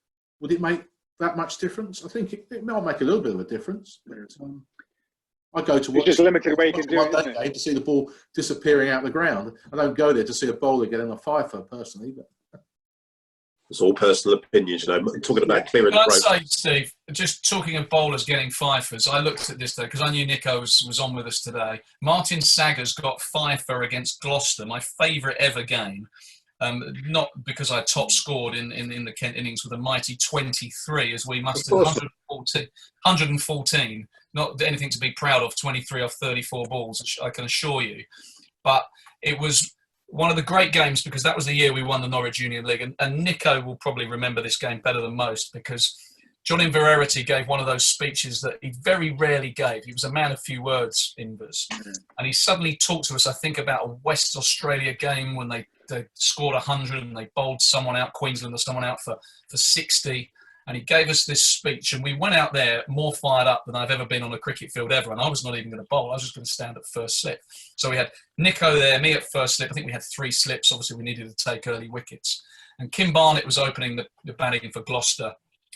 Would it make that much difference? I think it might make a little bit of a difference. But, I go to watch. It's just limited where you can do it, isn't it? To see the ball disappearing out the ground. I don't go there to see a bowler getting a fifer personally. But it's all personal opinions, talking about clearing the rope. I'd say, Steve, just talking of bowlers getting fifers, I looked at this though because I knew Nico was on with us today. Martin Saggers got fifer against Gloucester, my favourite ever game. Not because I top scored in the Kent innings with a mighty 23, as we must have 114. Not anything to be proud of, 23 off 34 balls, I can assure you. But it was one of the great games because that was the year we won the Norwich Union League. And Nico will probably remember this game better than most because John Inverarity gave one of those speeches that he very rarely gave. He was a man of few words, Invers. And he suddenly talked to us, I think, about a West Australia game when they scored 100 and they bowled someone out, Queensland or someone out for 60. And he gave us this speech and we went out there more fired up than I've ever been on a cricket field ever. And I was not even going to bowl. I was just going to stand at first slip. So we had Nico there, me at first slip. I think we had 3 slips. Obviously, we needed to take early wickets. And Kim Barnett was opening the batting for Gloucester.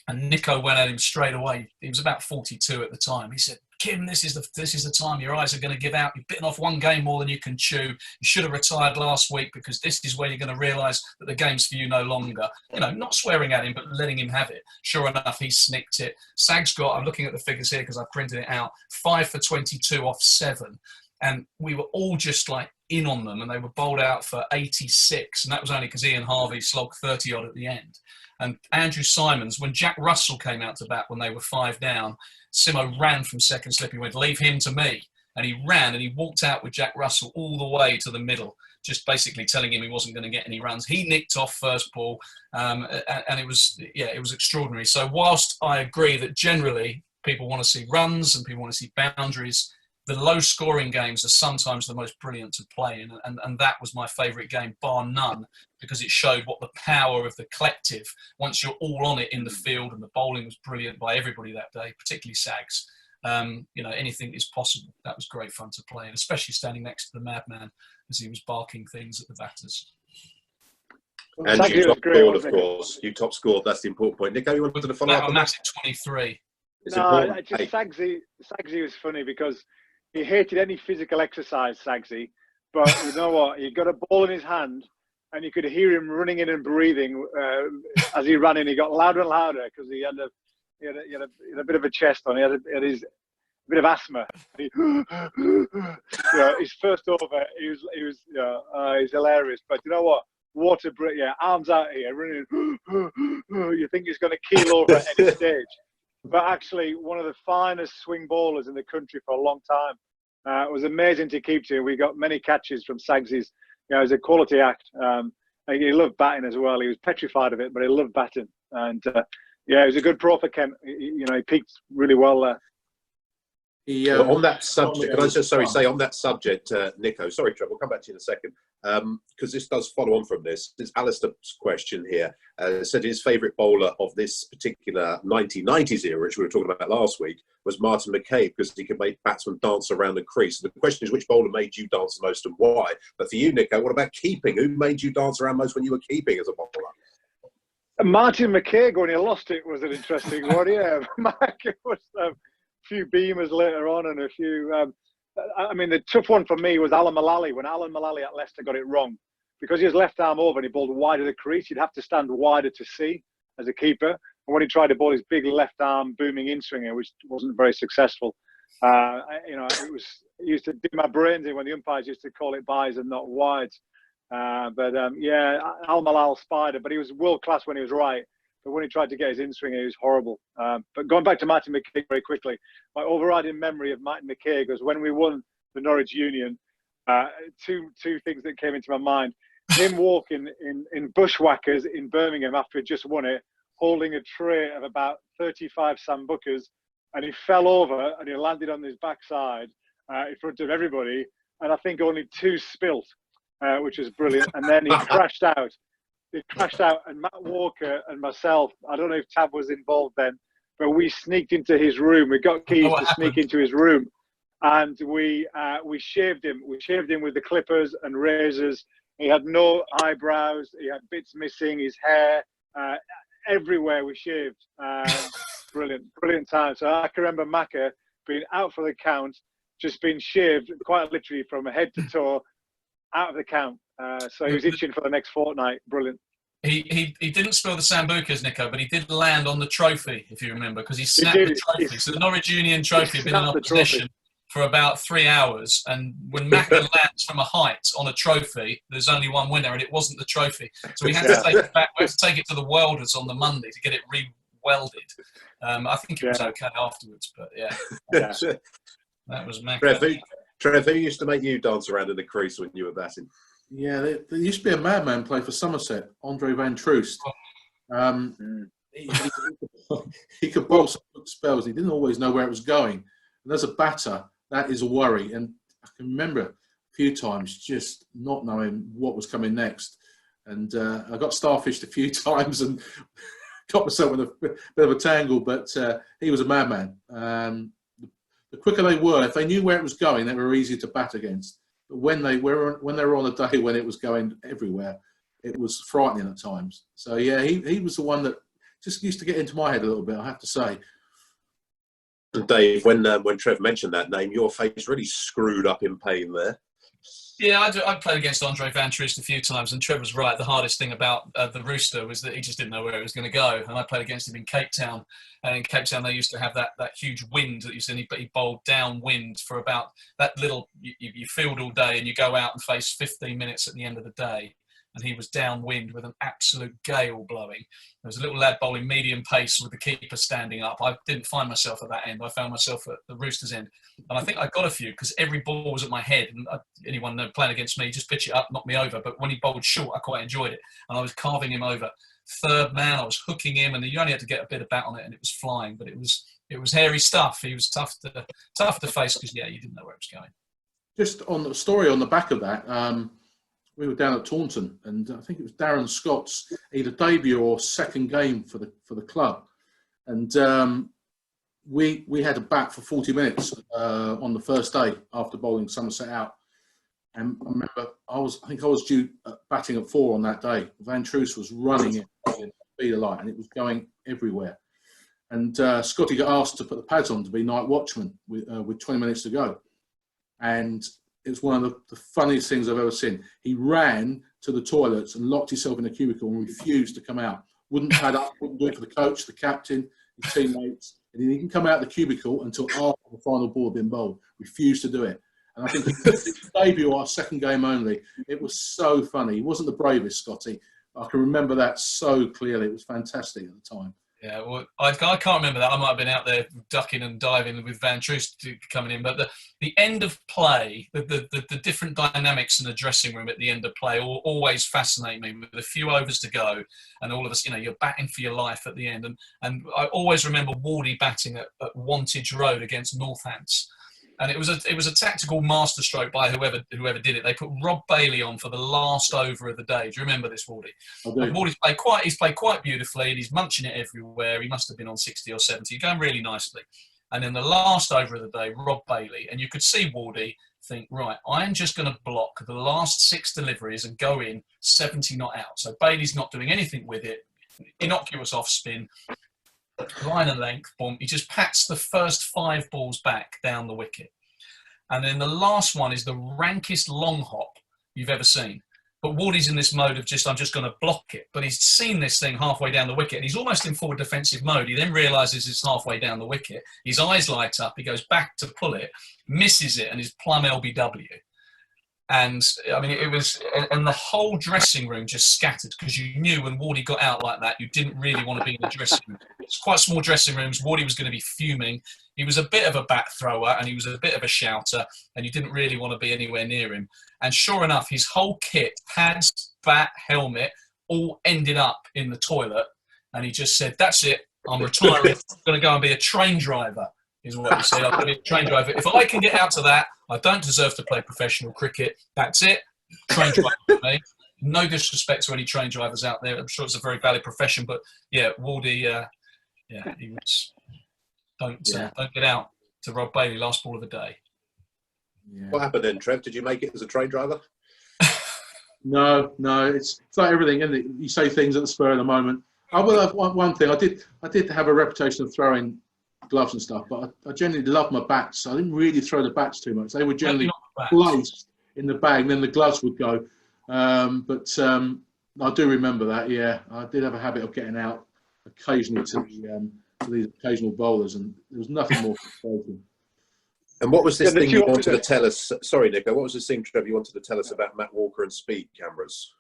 And Nico went at him straight away. He was about 42 at the time. He said, Kim, this is the time your eyes are going to give out. You've bitten off one game more than you can chew. You should have retired last week because this is where you're going to realise that the game's for you no longer. Not swearing at him, but letting him have it. Sure enough, he snicked it. Sags got, I'm looking at the figures here because I printed it out, 5 for 22 off 7. And we were all just like in on them and they were bowled out for 86. And that was only because Ian Harvey slogged 30 odd at the end. And Andrew Simons, when Jack Russell came out to bat when they were 5 down, Simo ran from second slip. He went, leave him to me. And he ran and he walked out with Jack Russell all the way to the middle, just basically telling him he wasn't going to get any runs. He nicked off first ball and it was extraordinary. So whilst I agree that generally people want to see runs and people want to see boundaries, the low-scoring games are sometimes the most brilliant to play in, and that was my favourite game, bar none, because it showed what the power of the collective, once you're all on it in the field, and the bowling was brilliant by everybody that day, particularly Sags. Anything is possible. That was great fun to play, and especially standing next to the madman as he was barking things at the batters. And you top scored, of course. You top scored, that's the important point. Nico, you wanted to follow up on that? 23. Sagsy was funny because he hated any physical exercise, Sagsy. But you know what? He got a ball in his hand and you could hear him running in and breathing as he ran in. He got louder and louder because he He had a bit of a chest on. He had his bit of asthma. He, his first over, he's hilarious. But you know what? What a Brit! Yeah, arms out here, running. You think he's going to keel over at any stage, but actually one of the finest swing bowlers in the country for a long time. It was amazing to keep to. We got many catches from Sagsy's. It was a quality act. He loved batting as well. He was petrified of it, but he loved batting. And he was a good pro for Kent. He peaked really well there. On that subject, can I just say on that subject, Nico? Sorry, Trevor. We'll come back to you in a second because this does follow on from this. It's Alistair's question here. Said his favourite bowler of this particular 1990s era, which we were talking about last week, was Martin McCabe because he could make batsmen dance around the crease. The question is, which bowler made you dance the most and why? But for you, Nico, what about keeping? Who made you dance around most when you were keeping as a bowler? Martin McCabe, when he lost it, was an interesting one. Yeah, it was. Few beamers later on and a few the tough one for me was Alan Mullally. When Alan Mullally at Leicester got it wrong, because he was left arm over and he bowled wide of the crease, he'd have to stand wider to see as a keeper. And when he tried to bowl his big left arm booming in swinger, which wasn't very successful, it used to do my brains in when the umpires used to call it byes and not wides. Al Malal spider, but he was world class when he was right. But when he tried to get his in-swinger, he was horrible. But going back to Martin McCabe very quickly, my overriding memory of Martin McCabe was when we won the Norwich Union, two things that came into my mind. Him walking in Bushwhackers in Birmingham after he'd just won it, holding a tray of about 35 sambucas, and he fell over and he landed on his backside in front of everybody. And I think only 2 spilt, which was brilliant. And then he crashed out. It crashed out, and Matt Walker and myself, I don't know if Tab was involved then, but we sneaked into his room. We got keys to sneak into his room, and we shaved him. We shaved him with the clippers and razors. He had no eyebrows. He had bits missing, his hair, everywhere we shaved. Brilliant time. So I can remember Macca being out for the count, just being shaved quite literally from head to toe, out of the count. So he was itching for the next fortnight. Brilliant. He didn't spill the sambucas, Nico, but he did land on the trophy, if you remember, because he snapped the trophy. So the Norwich Union trophy had been in opposition for about 3 hours, and when Macca lands from a height on a trophy, there's only one winner, and it wasn't the trophy. So we had to take it back. We had to take it to the welders on the Monday to get it re-welded. I think it was okay afterwards, but that was Macca. Trevor used to make you dance around in the crease when you were batting. Yeah, there used to be a madman play for Somerset, Andre van Troost. He could bowl some good spells. He didn't always know where it was going. And as a batter, that is a worry. And I can remember a few times just not knowing what was coming next. And I got starfished a few times and got myself in a bit of a tangle. But he was a madman. The quicker they were, if they knew where it was going, they were easier to bat against. But when they were on a day when it was going everywhere, it was frightening at times. So yeah, he was the one that just used to get into my head a little bit, I have to say. Dave, when Trev mentioned that name, your face really screwed up in pain there. Yeah, I played against Andre van Troost a few times, and Trevor's right. The hardest thing about the Rooster was that he just didn't know where it was going to go. And I played against him in Cape Town, and in Cape Town they used to have that huge wind that you said he bowled downwind for about that little. You field all day, and you go out and face 15 minutes at the end of the day. And he was downwind with an absolute gale blowing. There was a little lad bowling medium pace with the keeper standing up. I didn't find myself at that end. I found myself at the Roosters' end. And I think I got a few because every ball was at my head. And anyone playing against me, just pitch it up, knock me over. But when he bowled short, I quite enjoyed it. And I was carving him over. Third man, I was hooking him. And you only had to get a bit of bat on it and it was flying. But it was hairy stuff. He was tough to face because, you didn't know where it was going. Just on the story on the back of that, we were down at Taunton, and I think it was Darren Scott's either debut or second game for the club, and we had a bat for 40 minutes on the first day after bowling Somerset out. And I remember I think I was due batting at 4 on that day. Van Troost was running it at speed of light, and it was going everywhere. And Scotty got asked to put the pads on to be night watchman with 20 minutes to go, and it was one of the funniest things I've ever seen. He ran to the toilets and locked himself in a cubicle and refused to come out. Wouldn't pad up, wouldn't do it for the coach, the captain. his teammates, and he didn't come out of the cubicle until after the final ball had been bowled. Refused to do it. And I think his debut, our second game only, it was so funny. He wasn't the bravest, Scotty. I can remember that so clearly. It was fantastic at the time. Yeah, well, I can't remember that. I might have been out there ducking and diving with Van Troost coming in. But the end of play, the different dynamics in the dressing room at the end of play always fascinate me. With a few overs to go, and all of us, you're batting for your life at the end. And I always remember Wardy batting at Wantage Road against Northants. And it was a tactical masterstroke by whoever did it. They put Rob Bailey on for the last over of the day. Do you remember this, Wardy? Wardy's played quite beautifully, and he's munching it everywhere. He must have been on 60 or 70, going really nicely. And then the last over of the day, Rob Bailey, and you could see Wardy think, right, I'm just going to block the last 6 deliveries and go in 70 not out. So Bailey's not doing anything with it. Innocuous off spin. Line and length, boom. He just pats the first 5 balls back down the wicket. And then the last one is the rankest long hop you've ever seen. But Wardy's in this mode of I'm just going to block it. But he's seen this thing halfway down the wicket, and he's almost in forward defensive mode. He then realises it's halfway down the wicket. His eyes light up. He goes back to pull it, misses it, and is plumb LBW. And I mean, and the whole dressing room just scattered, because you knew when Wardy got out like that, you didn't really want to be in the dressing room. It's quite small dressing rooms. Wardy was going to be fuming. He was a bit of a bat thrower, and he was a bit of a shouter, and you didn't really want to be anywhere near him. And sure enough, his whole kit, pads, bat, helmet, all ended up in the toilet. And he just said, "That's it. I'm retiring. I'm going to go and be a train driver." Is what he said. I'm going to be a train driver. If I can get out to that, I don't deserve to play professional cricket. That's it. Train driver for me. No disrespect to any train drivers out there. I'm sure it's a very valid profession, but yeah, Wardy, he was. Don't get out to Rob Bailey. Last ball of the day. Yeah. What happened then, Trev? Did you make it as a train driver? No. It's like everything, isn't it? You say things at the spur of the moment. I will have one thing. I did have a reputation of throwing gloves and stuff, but I generally loved my bats. I didn't really throw the bats too much. They were generally placed in the bag, and then the gloves would go. But I do remember that. Yeah, I did have a habit of getting out occasionally to these occasional bowlers, and there was nothing more frustrating. And what was this thing you wanted to tell us? Sorry, Nico. What was this thing, Trev, you wanted to tell us about Matt Walker and speed cameras?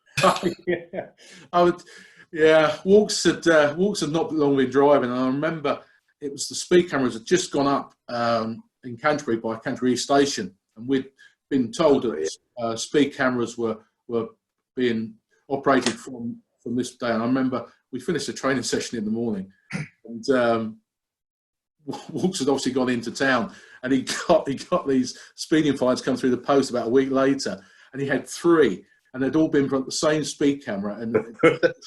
Walks had not long been driving, and I remember it was the speed cameras had just gone up in Canterbury by Canterbury East Station, and we'd been told that speed cameras were being operated from this day. And I remember we finished a training session in the morning, and Walks had obviously gone into town, and he got these speeding fines come through the post about a week later, and he had 3. And they'd all been from the same speed camera, and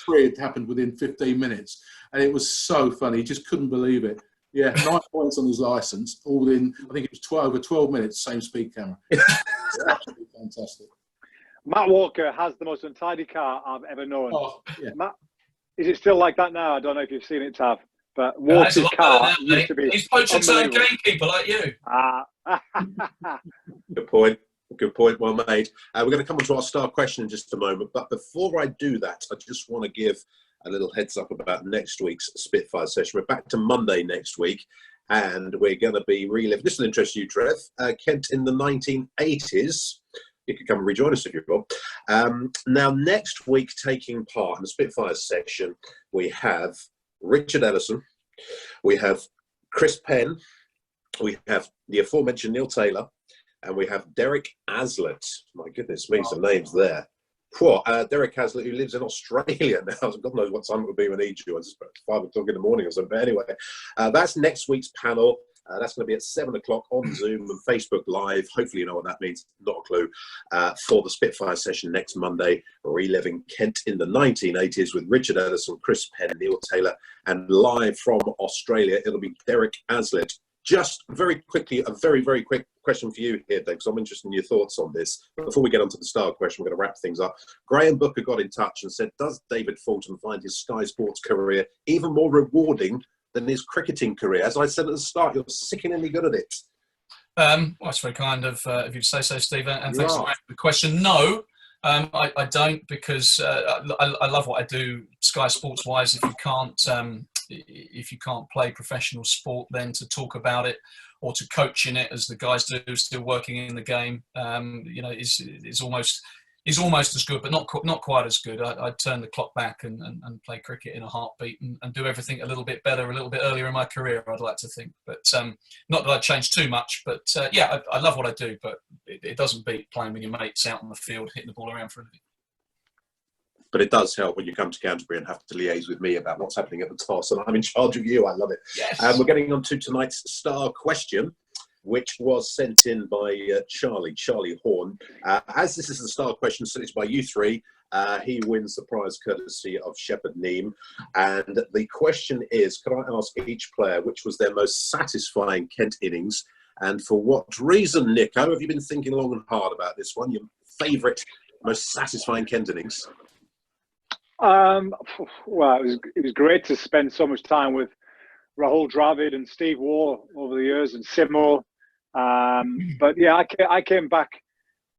3 had happened within 15 minutes. And it was so funny. He just couldn't believe it. Yeah, 9 points on his licence, all in, I think it was over 12 minutes, same speed camera. Absolutely fantastic. Matt Walker has the most untidy car I've ever known. Oh, yeah. Matt, is it still like that now? I don't know if you've seen it, Tav. But Walker's car used to be He's poaching some gamekeeper like you. Good point, well made. We're going to come on to our star question in just a moment. But before I do that, I just want to give a little heads up about next week's Spitfire session. We're back to Monday next week, and we're going to be reliving. This will interest you, Trev. Kent in the 1980s. You can come and rejoin us if you want. Now, next week, taking part in the Spitfire session, we have Richard Ellison, we have Chris Penn, we have the aforementioned Neil Taylor, and we have Derek Aslett. My goodness me, some names there. Derek Aslett, who lives in Australia now. God knows what time it would be when he joins. It's about 5 o'clock in the morning or something. But anyway, that's next week's panel. That's going to be at 7 o'clock on Zoom and Facebook Live. Hopefully you know what that means. Not a clue. For the Spitfire session next Monday, reliving Kent in the 1980s with Richard Ellison, Chris Penn, Neil Taylor, and live from Australia, it'll be Derek Aslett. Just very quickly, a very, very quick question for you here, Dave, because I'm interested in your thoughts on this. Before we get on to the star question, we're going to wrap things up. Graham Booker got in touch and said, does David Fulton find his Sky Sports career even more rewarding than his cricketing career? As I said at the start, you're sickeningly good at it. Well, it's very kind of you to say so, Steve, and thanks for the question. No, I don't, because I love what I do Sky Sports-wise. If you can't if you can't play professional sport, then to talk about it or to coach in it, as the guys do, still working in the game, is almost as good, but not quite as good. I'd turn the clock back and play cricket in a heartbeat and do everything a little bit better, a little bit earlier in my career, I'd like to think. But not that I'd change too much, but I love what I do, but it doesn't beat playing with your mates out on the field, hitting the ball around for a living. But it does help when you come to Canterbury and have to liaise with me about what's happening at the toss, and I'm in charge of you. I love it. Yes. We're getting on to tonight's star question, which was sent in by Charlie Horn. As this is the star question, so it's by you three. He wins the prize courtesy of Shepherd Neame. And the question is, can I ask each player which was their most satisfying Kent innings and for what reason? Nico, have you been thinking long and hard about this one? Your favourite, most satisfying Kent innings? Well, it was great to spend so much time with Rahul Dravid and Steve Waugh over the years, and Simo. But yeah, I came back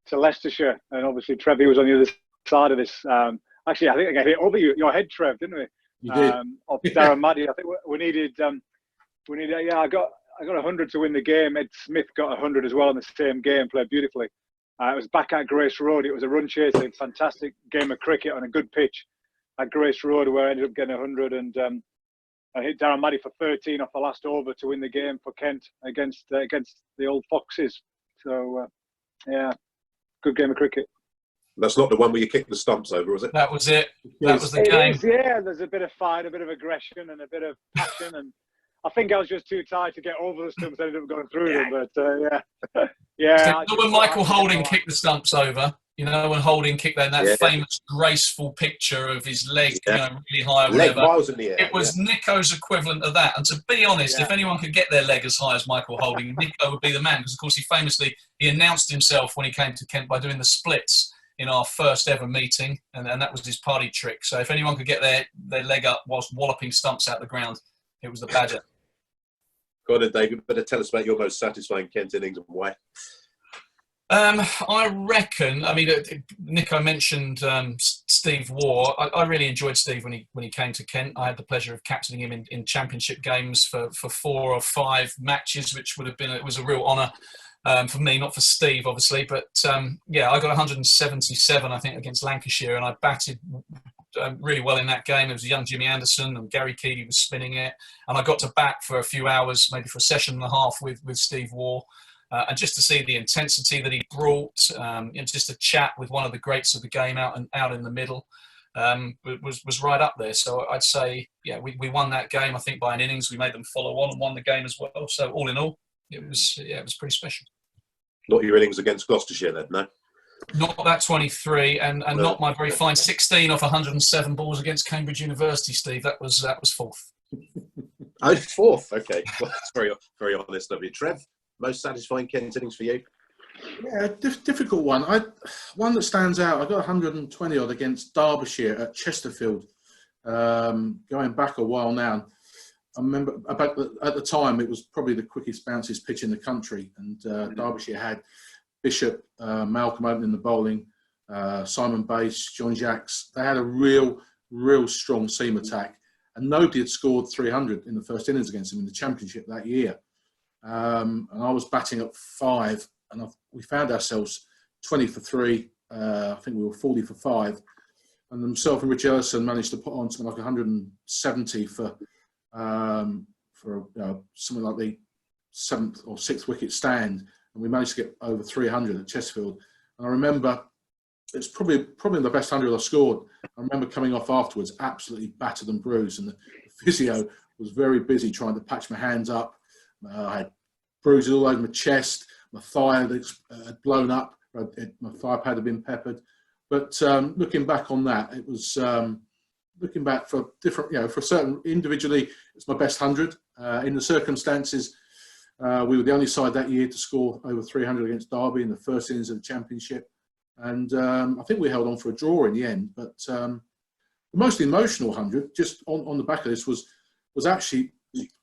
to Leicestershire, and obviously Trevor was on the other side of this. Actually, I think I got hit over your head, Trev, didn't we? You did. Off Darren Maddy. I think we needed. Yeah, I got 100 to win the game. Ed Smith got 100 as well in the same game. Played beautifully. It was back at Grace Road. It was a run chasing, fantastic game of cricket on a good pitch at Grace Road, where I ended up getting 100 and I hit Darren Maddy for 13 off the last over to win the game for Kent against the old Foxes. So yeah, good game of cricket. That's not the one where you kicked the stumps over, was it? That was it. That was the game. Yeah, there's a bit of fight, a bit of aggression, and a bit of passion. And I think I was just too tired to get over the stumps. I ended up going through them. But yeah. So when Michael Holding kicked the stumps over, when Holding kicked that famous graceful picture of his leg, really high or whatever. Leg miles in the air. It was Nico's equivalent of that. And to be honest, if anyone could get their leg as high as Michael Holding, Nico would be the man. Because, of course, he announced himself when he came to Kent by doing the splits in our first ever meeting. And that was his party trick. So if anyone could get their leg up whilst walloping stumps out the ground, it was the Badger. Go on, David. Better tell us about your most satisfying Kent innings and why. I reckon. I mean, Nico mentioned Steve Waugh. I really enjoyed Steve when he came to Kent. I had the pleasure of captaining him in championship games for 4 or 5 matches, which it was a real honour for me, not for Steve, obviously. But I got 177, I think, against Lancashire, and I batted really well in that game. It was a young Jimmy Anderson, and Gary Keeley was spinning it, and I got to bat for a few hours, maybe for a session and a half with Steve Waugh. And just to see the intensity that he brought, just a chat with one of the greats of the game out in the middle, was right up there. So I'd say, we won that game, I think, by an innings. We made them follow on and won the game as well. So all in all, it was pretty special. Not your innings against Gloucestershire then, no? Not that 23, and no. Not my very fine 16 off 107 balls against Cambridge University, Steve. That was 4th. Oh, 4th. Okay, well, that's very, very honest of you, Trev. Most satisfying Kent innings for you? Yeah, difficult one. One that stands out. I got 120 odd against Derbyshire at Chesterfield. Going back a while now, I remember at the time it was probably the quickest bounces pitch in the country, and Derbyshire had Bishop, Malcolm opening the bowling, Simon Bass, John Jacques. They had a real strong seam attack, and nobody had scored 300 in the first innings against them in the championship that year. And I was batting at 5, and we found ourselves 20 for 3. I think we were 40 for 5, and himself and Rich Ellison managed to put on something like 170 for something like the 7th or 6th wicket stand, and we managed to get over 300 at Chesterfield. And I remember it's probably the best 100 I scored. I remember coming off afterwards absolutely battered and bruised, and the physio was very busy trying to patch my hands up. I had bruises all over my chest, my thigh had blown up, my thigh pad had been peppered. But looking back on that, it was looking back for different, for certain individually, it's my best 100. In the circumstances, we were the only side that year to score over 300 against Derby in the first innings of the championship, and I think we held on for a draw in the end. But the most emotional 100, just on the back of this, was actually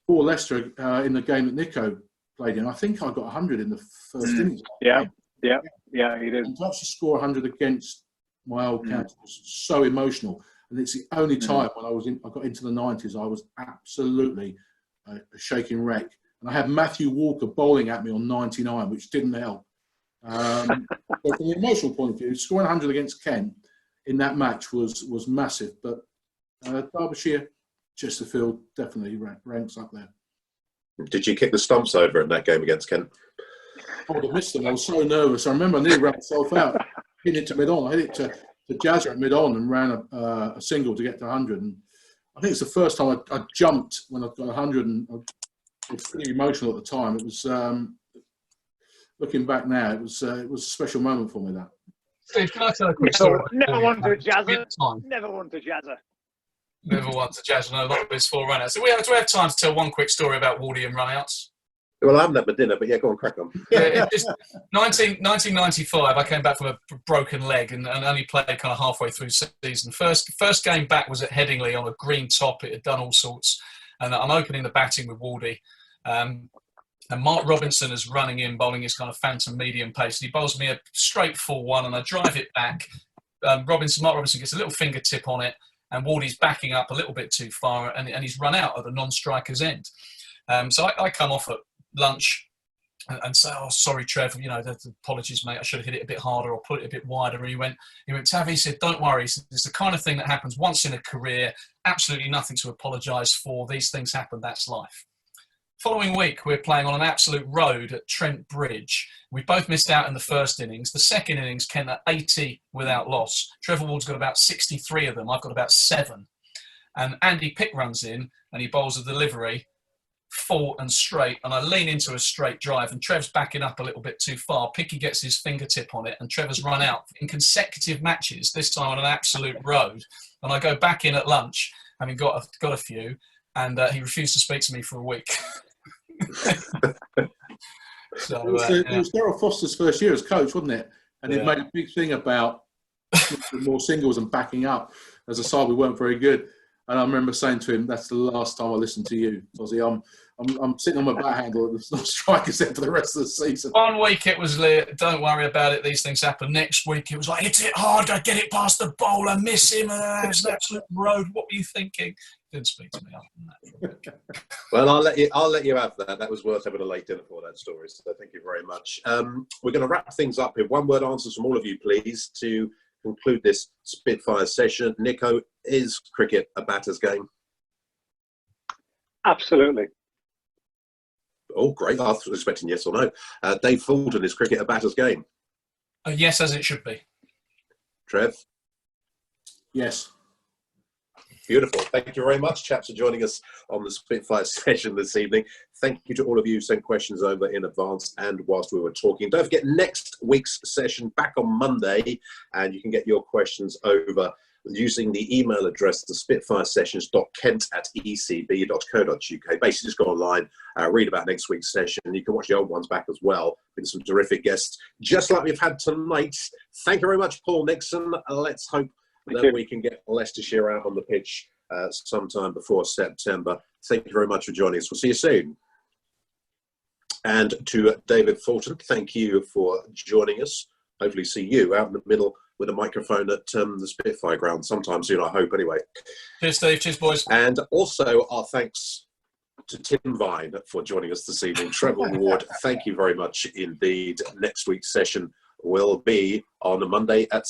for Leicester in the game that Nico played in. I think I got 100 in the first innings. Yeah, he did. And to actually score 100 against my old county was so emotional. And it's the only time when I got into the 90s, I was absolutely a shaking wreck. And I had Matthew Walker bowling at me on 99, which didn't help. But from the emotional point of view, scoring 100 against Kent in that match was massive. But Derbyshire, Chesterfield definitely ranks up there. Did you kick the stumps over in that game against Kent? I would have missed them. I was so nervous. I remember I nearly ran myself out. Hit it to mid-on. I hit it to Jazza at mid-on and ran a single to get to 100. And I think it's the first time I jumped when I got 100, and it was pretty emotional at the time. It was, looking back now, it was a special moment for me, that. Steve, can I tell a quick story? Never won to Jazza. Never won to Jazza. Never won to Jazza. No, not with his 4 runouts. So we have time to tell one quick story about Wardy and runouts. Well, I haven't had my dinner, but yeah, go on, crack on. Yeah, 1995, I came back from a broken leg and only played kind of halfway through the season. First game back was at Headingley on a green top. It had done all sorts. And I'm opening the batting with Wardy. And Mark Robinson is running in, bowling his kind of phantom medium pace. And he bowls me a straight 4-1, and I drive it back. Mark Robinson gets a little fingertip on it, and Wardy's backing up a little bit too far, and he's run out at the non-striker's end. So I come off at lunch and say, "Oh, sorry, Trev, apologies, mate. I should have hit it a bit harder or put it a bit wider." And he went, Tav, he said, "Don't worry. It's the kind of thing that happens once in a career. Absolutely nothing to apologise for. These things happen. That's life." Following week, we're playing on an absolute road at Trent Bridge. We both missed out in the first innings. The second innings, Kent at 80 without loss. Trevor Ward's got about 63 of them. I've got about 7. And Andy Pick runs in and he bowls a delivery, full and straight. And I lean into a straight drive and Trev's backing up a little bit too far. Picky gets his fingertip on it and Trevor's run out in consecutive matches, this time on an absolute road. And I go back in at lunch, having got a few, and he refused to speak to me for a week. So, it was Daryl Foster's first year as coach, wasn't it? And he made a big thing about more singles and backing up. As a side, we weren't very good. And I remember saying to him, "That's the last time I listen to you, Ozzy. I'm sitting on my bat handle at the striker's end for the rest of the season." One week it was, "Don't worry about it, these things happen." Next week it was like, "Hit it hard, I get it past the bowler, miss him, it's an absolute road. What were you thinking?" Didn't speak to me after that. Well, I'll let you have that. That was worth having a late dinner for, that story. So thank you very much. We're going to wrap things up with one-word answers from all of you, please, to conclude this Spitfire session. Nico, is cricket a batter's game? Absolutely. Oh, great. I was expecting yes or no. Dave Fulton, is cricket a batter's game? Yes, as it should be. Trev? Yes. Beautiful. Thank you very much, chaps, for joining us on the Spitfire session this evening. Thank you to all of you who sent questions over in advance and whilst we were talking. Don't forget next week's session back on Monday, and you can get your questions over using the email address to spitfiresessions.kent@ecb.co.uk. Basically, just go online, read about next week's session. You can watch the old ones back as well with some terrific guests, just like we've had tonight. Thank you very much, Paul Nixon. Let's hope that we can get Leicestershire out on the pitch sometime before September. Thank you very much for joining us. We'll see you soon. And to David Fulton, thank you for joining us. Hopefully see you out in the middle with a microphone at the Spitfire ground sometime soon, I hope, anyway. Cheers, Steve. Cheers, boys. And also our thanks to Tim Vine for joining us this evening. Trevor Ward, thank you very much indeed. Next week's session will be on a Monday at